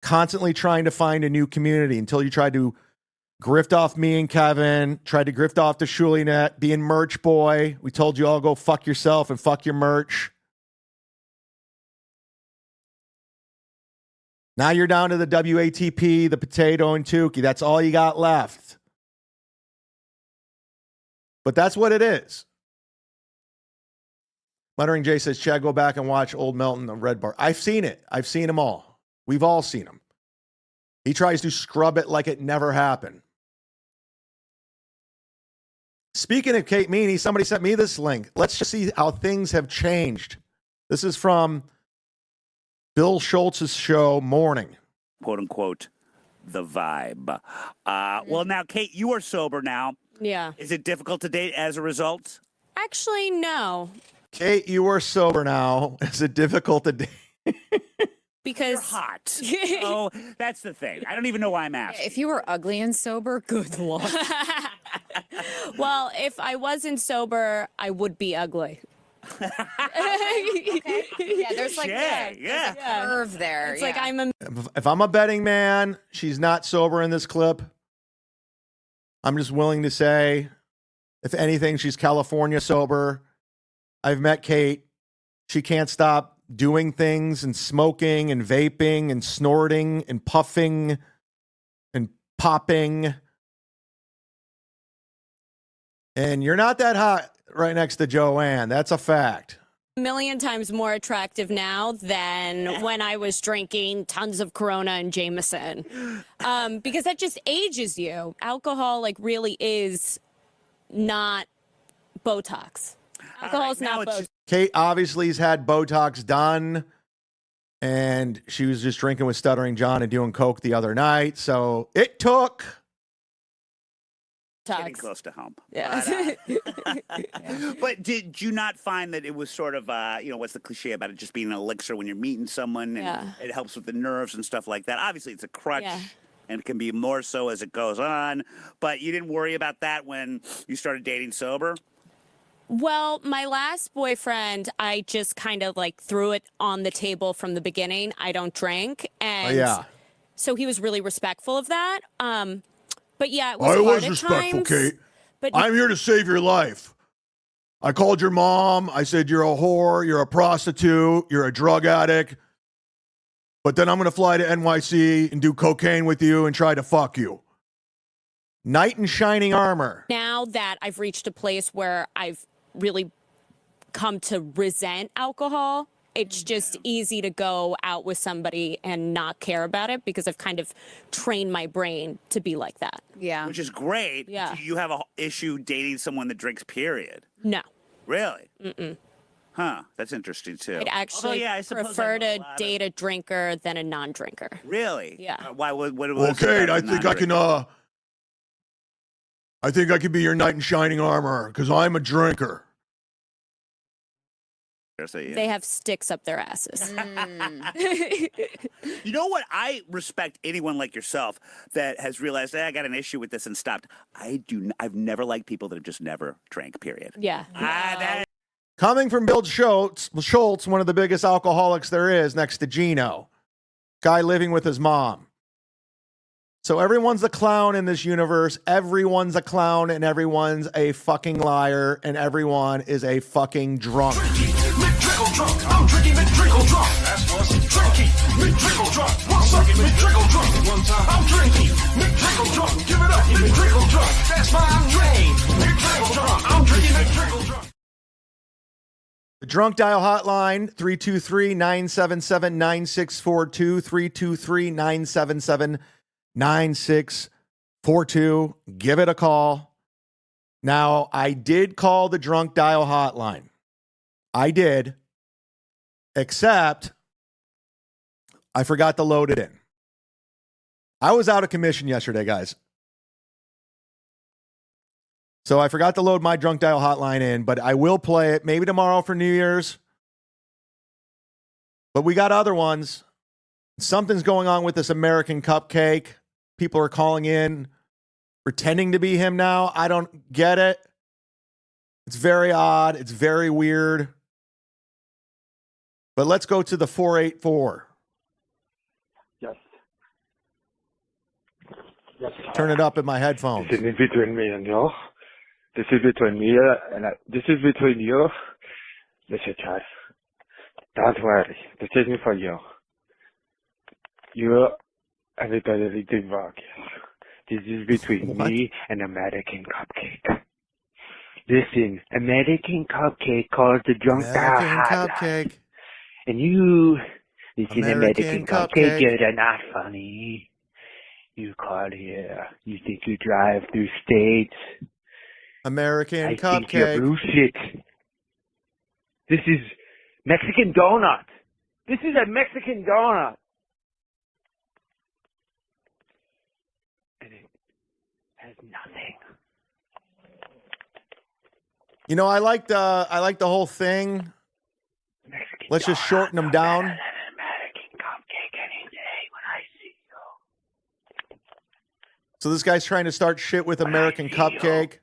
Constantly trying to find a new community until you tried to grift off me and Kevin, tried to grift off the Shulinet, being merch boy. We told you all go fuck yourself and fuck your merch. Now you're down to the WATP, the potato and Tukey. That's all you got left. But that's what it is. Muttering Jay says, Chad, go back and watch Old Melton, the Red Bar. I've seen it. I've seen them all. We've all seen them. He tries to scrub it like it never happened. Speaking of Kate Meany, somebody sent me this link. Let's just see how things have changed. This is from Bill Schultz's show, Morning. Quote unquote, the vibe. Well, now, Kate, you are sober now. Yeah. Is it difficult to date as a result? Actually, no. Kate, you are sober now. Is it difficult to date? Because you're hot. Oh, that's the thing. I don't even know why I'm asking. If you were ugly and sober, good luck. Well, if I wasn't sober, I would be ugly. Okay. Yeah, there's like There's a curve there. It's like I'm a If I'm a betting man, she's not sober in this clip. I'm just willing to say, if anything, she's California sober. I've met Kate. She can't stop doing things and smoking and vaping and snorting and puffing and popping. And you're not that hot right next to Joanne. That's a fact. million times more attractive now than when I was drinking tons of Corona and Jameson. Because that just ages you. Alcohol like really is not Botox. Alcohol is not Botox. Kate obviously has had Botox done, and she was just drinking with Stuttering John and doing coke the other night. So it took Getting close to home. Yeah. But did you not find that it was sort of, what's the cliche about it just being an elixir when you're meeting someone and it helps with the nerves and stuff like that? Obviously, it's a crutch and it can be more so as it goes on. But you didn't worry about that when you started dating sober? Well, my last boyfriend, I just kind of like threw it on the table from the beginning. I don't drink. And so he was really respectful of that. But yeah, it was I hard was at respectful, times, Kate. But I'm here to save your life. I called your mom. I said, you're a whore. You're a prostitute. You're a drug addict. But then I'm going to fly to NYC and do cocaine with you and try to fuck you. Knight in shining armor. now that I've reached a place where I've really come to resent alcohol, it's just easy to go out with somebody and not care about it because I've kind of trained my brain to be like that. Yeah. Which is great. Yeah. Do you have an issue dating someone that drinks, period? No. Really? Mm-mm. Huh. That's interesting, too. I'd actually I suppose prefer I know to date a drinker than a non-drinker. Really? Yeah. Why would Well, Kate, I think I can, I think I could be your knight in shining armor because I'm a drinker. They have sticks up their asses. You know what? I respect anyone like yourself that has realized, I got an issue with this and stopped. I've never liked people that have just never drank, period. Yeah. Coming from Bill Schultz, one of the biggest alcoholics there is next to Gino. Guy living with his mom. So everyone's a clown in this universe. Everyone's a clown and everyone's a fucking liar and everyone is a fucking drunk. Drunk. I'm drinking McDrinkle drunk. That's what's drinking. McDrinkle drunk. What's up? McDrinkle drunk. One time. I'm drinking McDrinkle drunk. Give it up. McDrinkle drunk. That's my name. McDrinkle drunk. I'm drinking McDrinkle drunk. The drunk dial hotline, 323-977-9642, 323-977-9642. Give it a call. Now, I did call the drunk dial hotline. I did. Except I forgot to load it in. I was out of commission yesterday, guys. So I forgot to load my drunk dial hotline in, but I will play it maybe tomorrow for New Year's. But we got other ones. Something's going on with this American Cupcake. People are calling in, pretending to be him now. I don't get it. It's very odd. It's very weird. But let's go to the 484. Yes. Yes. Turn it up in my headphones. This is between me and you. This is between me and this is between you. Listen, Chad. Don't worry. This isn't for you. You and the Benedict Vargas. This is between me and American Cupcake. Listen, American Cupcake calls the drunk American Cupcake. And you, listen, American American Cupcake, you're not funny. You call here. You think you drive through states. American I Cupcake. think you're bullshit. This is Mexican donut. This is a Mexican donut. And it has nothing. You know, I like the whole thing. Mexican Let's just shorten them down. American Cupcake any day when I see you. So this guy's trying to start shit with American Cupcake.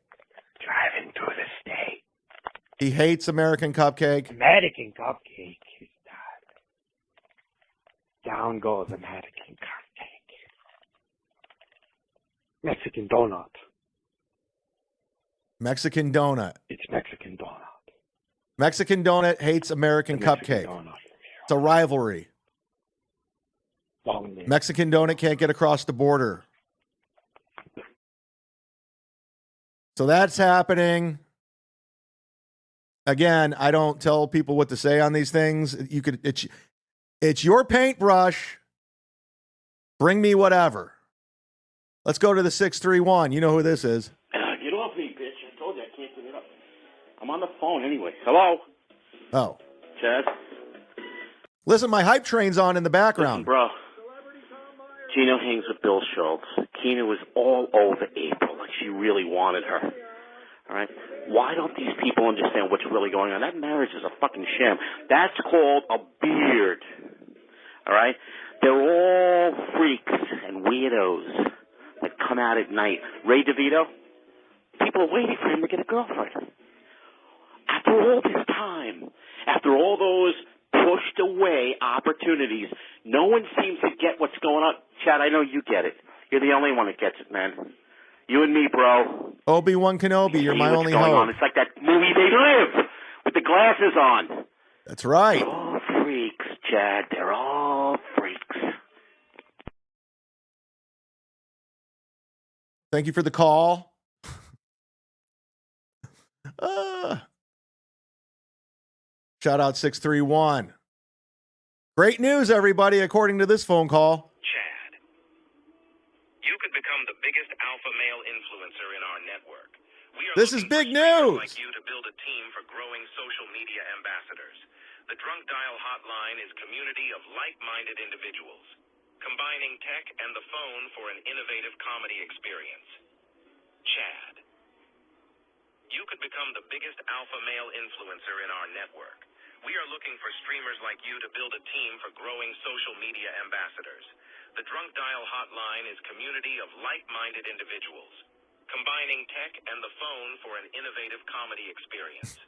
Driving through the state. He hates American Cupcake. American Cupcake is not. Down goes American Cupcake. Mexican donut. Mexican donut. It's Mexican donut. Mexican donut hates American Cupcake. It's a rivalry. Mexican donut can't get across the border. So that's happening. Again, I don't tell people what to say on these things. It's your paintbrush. Bring me whatever. Let's go to the 631. You know who this is. Get off me, bitch. I told you I can't get it up. I'm on the phone anyway. Hello? Oh. Chad? Listen, my hype train's on in the background. Listen, bro. Gino hangs with Bill Schultz. Keena was all over April, like she really wanted her. All right? Why don't these people understand what's really going on? That marriage is a fucking sham. That's called a beard. All right? They're all freaks and weirdos that come out at night. Ray DeVito, people are waiting for him to get a girlfriend. After all this time, after all those pushed away opportunities, no one seems to get what's going on. Chad, I know you get it. You're the only one that gets it, man. You and me, bro. Obi-Wan Kenobi, you're my only going hope. on. It's like that movie They Live with the glasses on. That's right. They're all freaks, Chad. They're all freaks. Thank you for the call. Shout out 631. Great news, everybody, according to this phone call. Chad, you could become the biggest alpha male influencer in our network. This is big news. Like you to build a team for growing social media ambassadors. The Drunk Dial Hotline is a community of like-minded individuals, combining tech and the phone for an innovative comedy experience. Chad, you could become the biggest alpha male influencer in our network. We are looking for streamers like you to build a team for growing social media ambassadors. The Drunk Dial Hotline is a community of like-minded individuals, combining tech and the phone for an innovative comedy experience.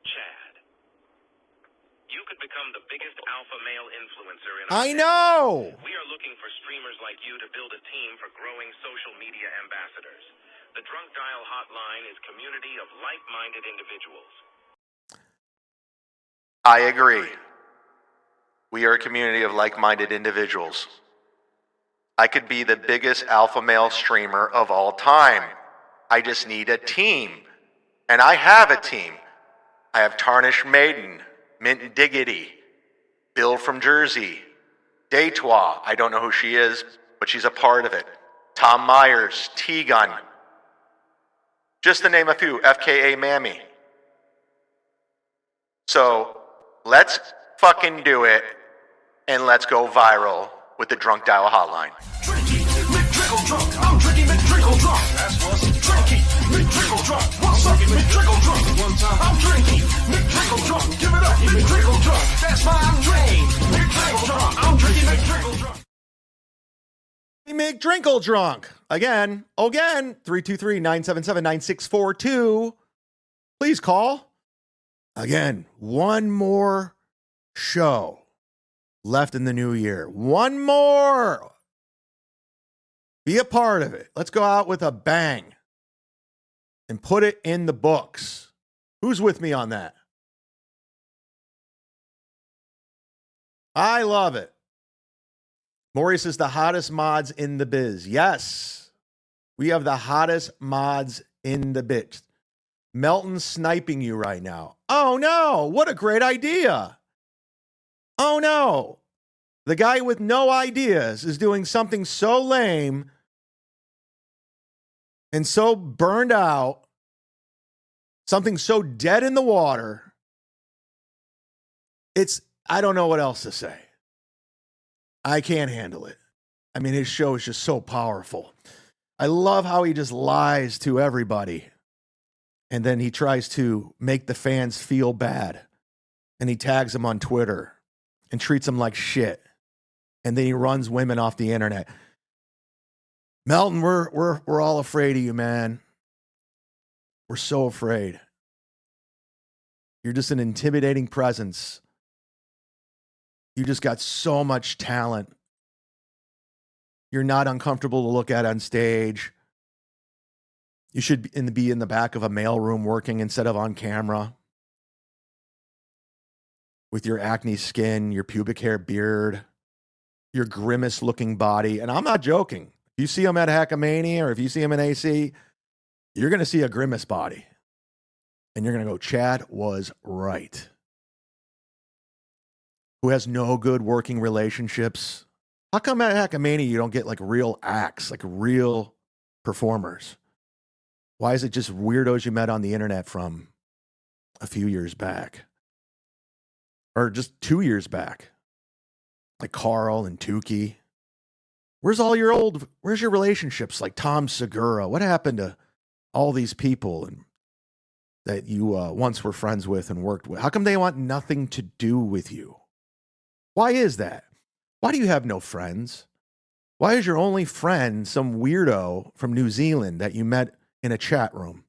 Chad, you could become the biggest alpha male influencer in our I know. We are looking for streamers like you to build a team for growing social media ambassadors. The Drunk Dial Hotline is a community of like-minded individuals. I agree. We are a community of like-minded individuals. I could be the biggest alpha male streamer of all time. I just need a team. And I have a team. I have Tarnished Maiden, Mint Diggity, Bill from Jersey, Daytwa, I don't know who she is, but she's a part of it. Tom Myers, T-Gun. Just to name a few, FKA Mammy. So, let's fucking do it, and let's go viral with the Drunk Dial Hotline. McDrickle drunk. I'm drinking McDrickle drunk. That's what's drinky. McDrickle drunk. What's up? McDrickle drunk. One time I'm drinking. McDrickle drunk. Give it up. McDrickle drunk. That's my name. McDrickle drunk. I'm drinking McDrickle drunk. McDrinkle drunk. Again, 323-977-9642. Please call. Again, one more show left in the new year. One more. Be a part of it. Let's go out with a bang and put it in the books. Who's with me on that? I love it. Maurice is the hottest mods in the biz. Yes, we have the hottest mods in the biz. Melton's sniping you right now. Oh no, what a great idea. Oh no, the guy with no ideas is doing something so lame and so burned out, something so dead in the water. I don't know what else to say. I can't handle it. I mean, his show is just so powerful. I love how he just lies to everybody. And then he tries to make the fans feel bad. And he tags them on Twitter and treats them like shit. And then he runs women off the internet. Melton, we're all afraid of you, man. We're so afraid. You're just an intimidating presence. You just got so much talent. You're not uncomfortable to look at on stage. You should be in the back of a mailroom working instead of on camera. With your acne skin, your pubic hair beard, your grimace-looking body. And I'm not joking. If you see him at Hackamania or if you see him in AC, you're going to see a grimace body. And you're going to go, Chad was right. Who has no good working relationships. How come at Hackamania you don't get like real acts, like real performers? Why is it just weirdos you met on the internet from a few years back? Or just 2 years back? Like Carl and Tukey. Where's your relationships like Tom Segura? What happened to all these people and that you once were friends with and worked with? How come they want nothing to do with you? Why is that? Why do you have no friends? Why is your only friend some weirdo from New Zealand that you met in a chat room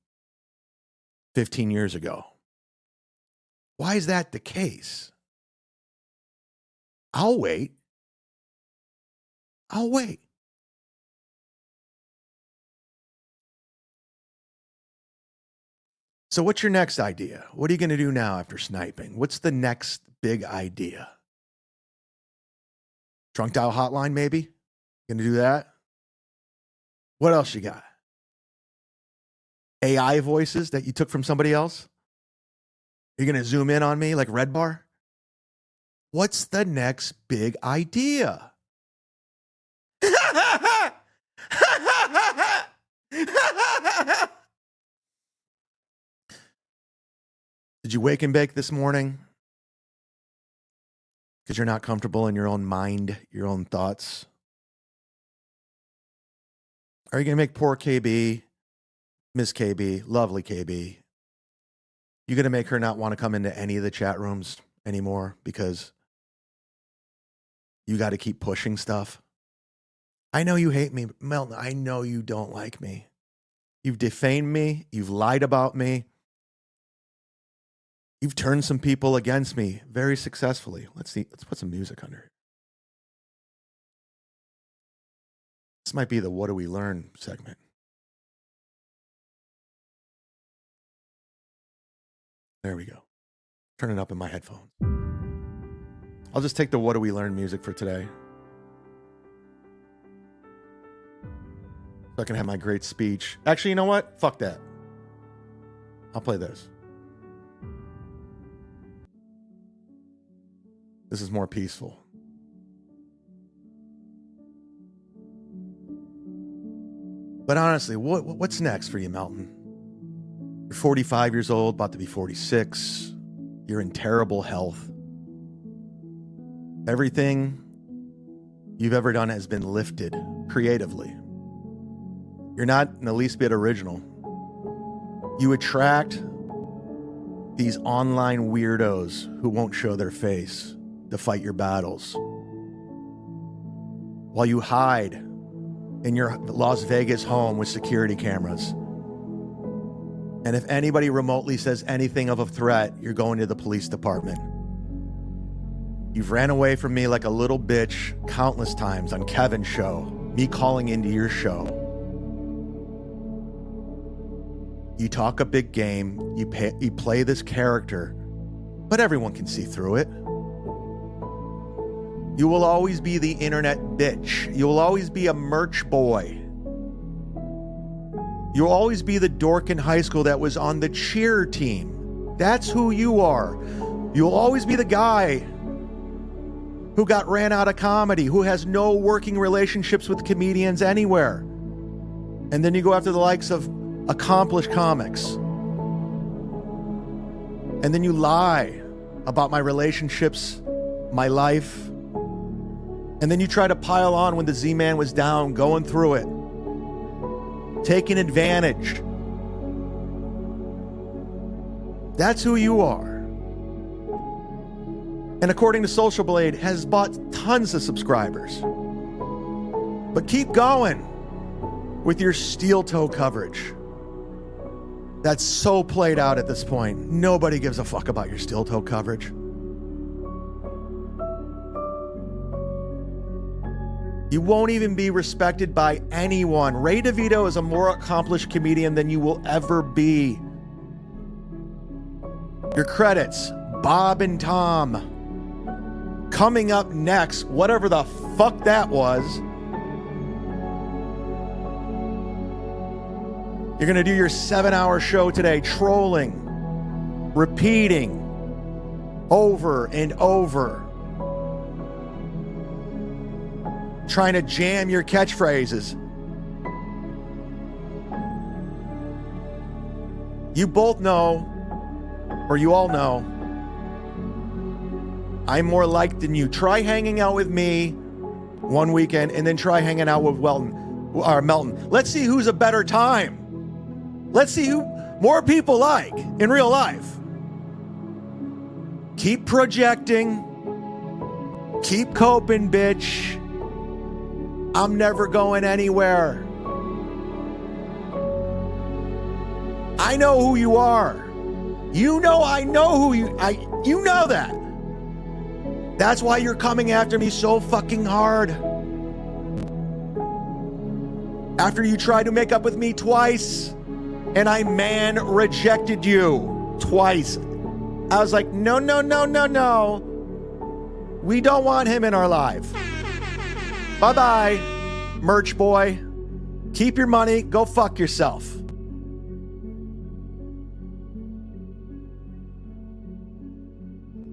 15 years ago? Why is that the case? I'll wait. So what's your next idea? What are you going to do now after sniping? What's the next big idea? Drunk dial hotline, maybe? Going to do that? What else you got? AI voices that you took from somebody else? You're going to zoom in on me like Red Bar? What's the next big idea? Did you wake and bake this morning? Because you're not comfortable in your own mind, your own thoughts? Are you going to make poor KB, Miss KB, lovely KB, you going to make her not want to come into any of the chat rooms anymore because you got to keep pushing stuff? I know you hate me, Melton. I know you don't like me. You've defamed me. You've lied about me. You've turned some people against me very successfully. Let's see. Let's put some music under it. This might be the What Do We Learn segment. There we go. Turn it up in my headphones. I'll just take the What Do We Learn music for today. So I can have my great speech. Actually, you know what? Fuck that. I'll play this. This is more peaceful. But honestly, what's next for you, Melton? You're 45 years old, about to be 46. You're in terrible health. Everything you've ever done has been lifted creatively. You're not in the least bit original. You attract these online weirdos who won't show their face to fight your battles, while you hide in your Las Vegas home with security cameras. And if anybody remotely says anything of a threat, you're going to the police department. You've ran away from me like a little bitch countless times on Kevin's show, me calling into your show. You talk a big game, you play this character, but everyone can see through it. You will always be the internet bitch. You will always be a merch boy. You'll always be the dork in high school that was on the cheer team. That's who you are. You'll always be the guy who got ran out of comedy, who has no working relationships with comedians anywhere. And then you go after the likes of accomplished comics. And then you lie about my relationships, my life. And then you try to pile on when the Z-Man was down, going through it, taking advantage. That's who you are. And according to Social Blade, has bought tons of subscribers. But keep going with your steel toe coverage. That's so played out at this point. Nobody gives a fuck about your steel toe coverage. You won't even be respected by anyone. Ray DeVito is a more accomplished comedian than you will ever be. Your credits, Bob and Tom. Coming up next, whatever the fuck that was. You're going to do your 7-hour show today, trolling, repeating, over and over. Trying to jam your catchphrases. You both know, or you all know, I'm more liked than you. Try hanging out with me one weekend and then try hanging out with Melton. Let's see who's a better time. Let's see who more people like in real life. Keep projecting. Keep coping, bitch. I'm never going anywhere. I know who you are. You know I know who you know that. That's why you're coming after me so fucking hard. After you tried to make up with me twice and I rejected you twice. I was like, no. We don't want him in our life. Bye-bye, merch boy. Keep your money. Go fuck yourself.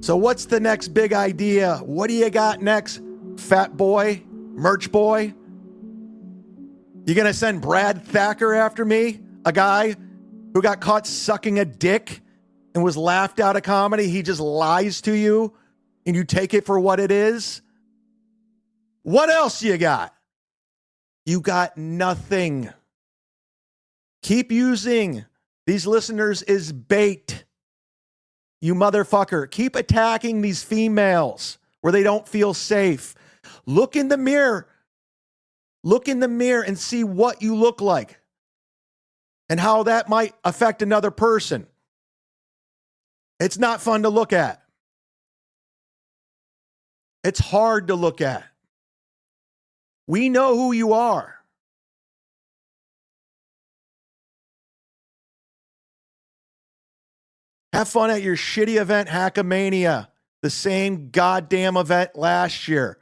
So what's the next big idea? What do you got next, fat boy, merch boy? You gonna send Brad Thacker after me? A guy who got caught sucking a dick and was laughed out of comedy? He just lies to you and you take it for what it is? What else you got? You got nothing. Keep using these listeners as bait. You motherfucker. Keep attacking these females where they don't feel safe. Look in the mirror. Look in the mirror and see what you look like and how that might affect another person. It's not fun to look at. It's hard to look at. We know who you are. Have fun at your shitty event, Hackamania, the same goddamn event last year,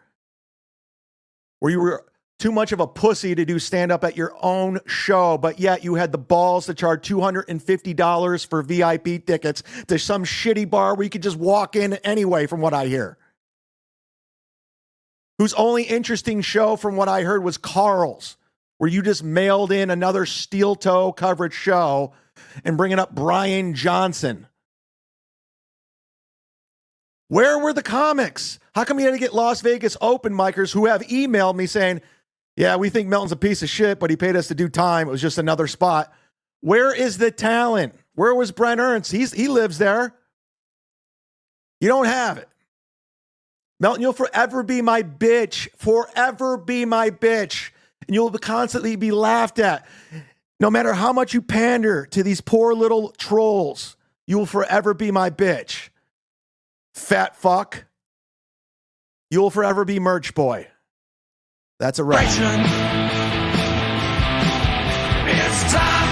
where you were too much of a pussy to do stand-up at your own show, but yet you had the balls to charge $250 for VIP tickets to some shitty bar where you could just walk in anyway, from what I hear. Whose only interesting show, from what I heard, was Carl's, where you just mailed in another steel toe coverage show and bringing up Brian Johnson. Where were the comics? How come you had to get Las Vegas open micers who have emailed me saying, yeah, we think Melton's a piece of shit, but he paid us to do time. It was just another spot. Where is the talent? Where was Brent Ernst? He lives there. You don't have it. Melton, you'll forever be my bitch. Forever be my bitch. And you'll constantly be laughed at. No matter how much you pander to these poor little trolls, you will forever be my bitch. Fat fuck. You will forever be merch boy. That's a right. It's time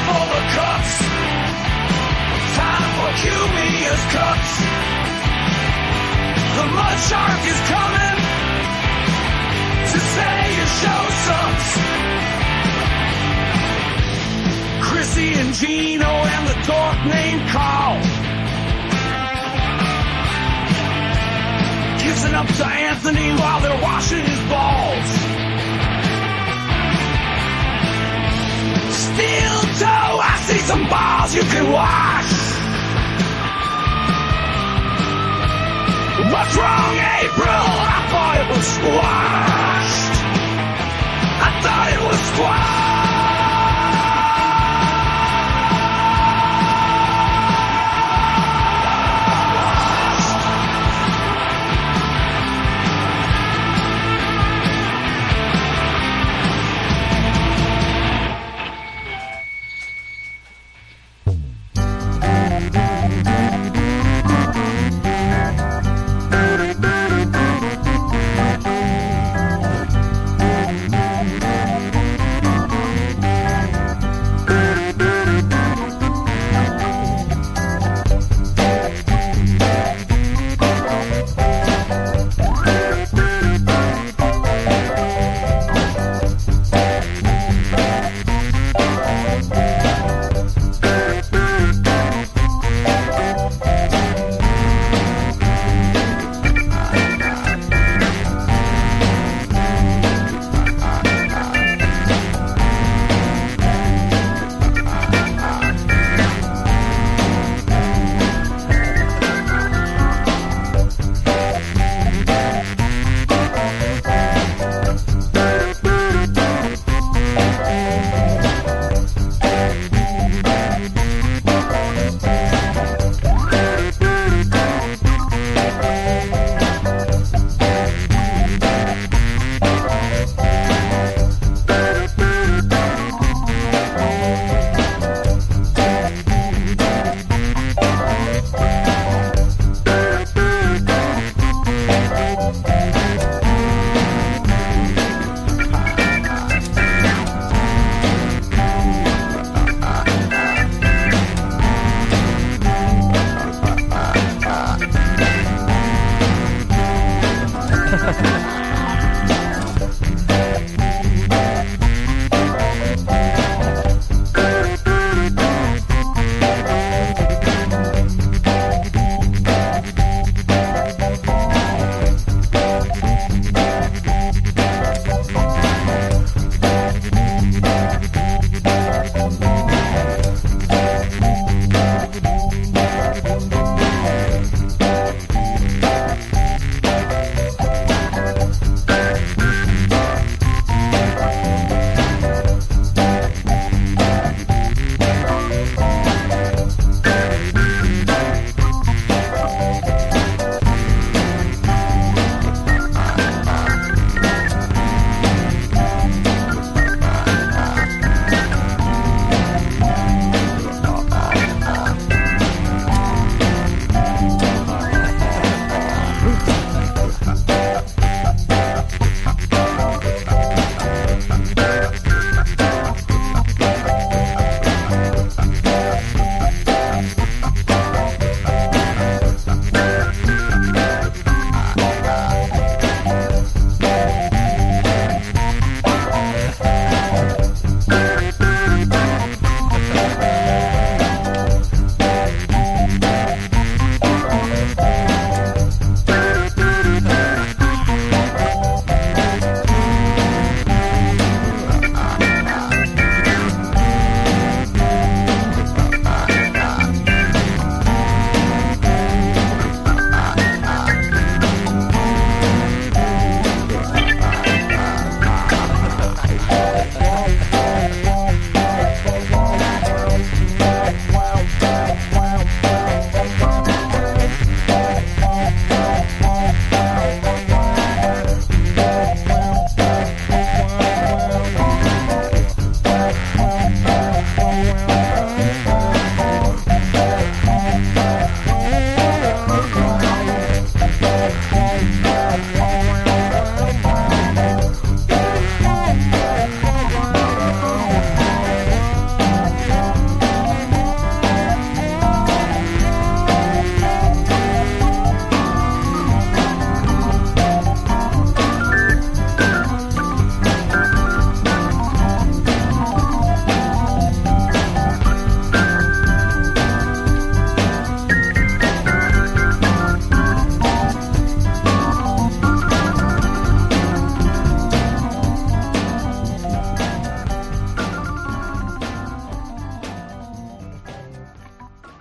for the Cucks. Time for Cumia'S Cucks. The mud shark is coming to say your show sucks. Chrissy and Gino and the dork named Carl. Kissing up to Anthony while they're washing his balls. Steel toe, I see some balls you can wash. What's wrong, April? I thought it was squashed. I thought it was squashed.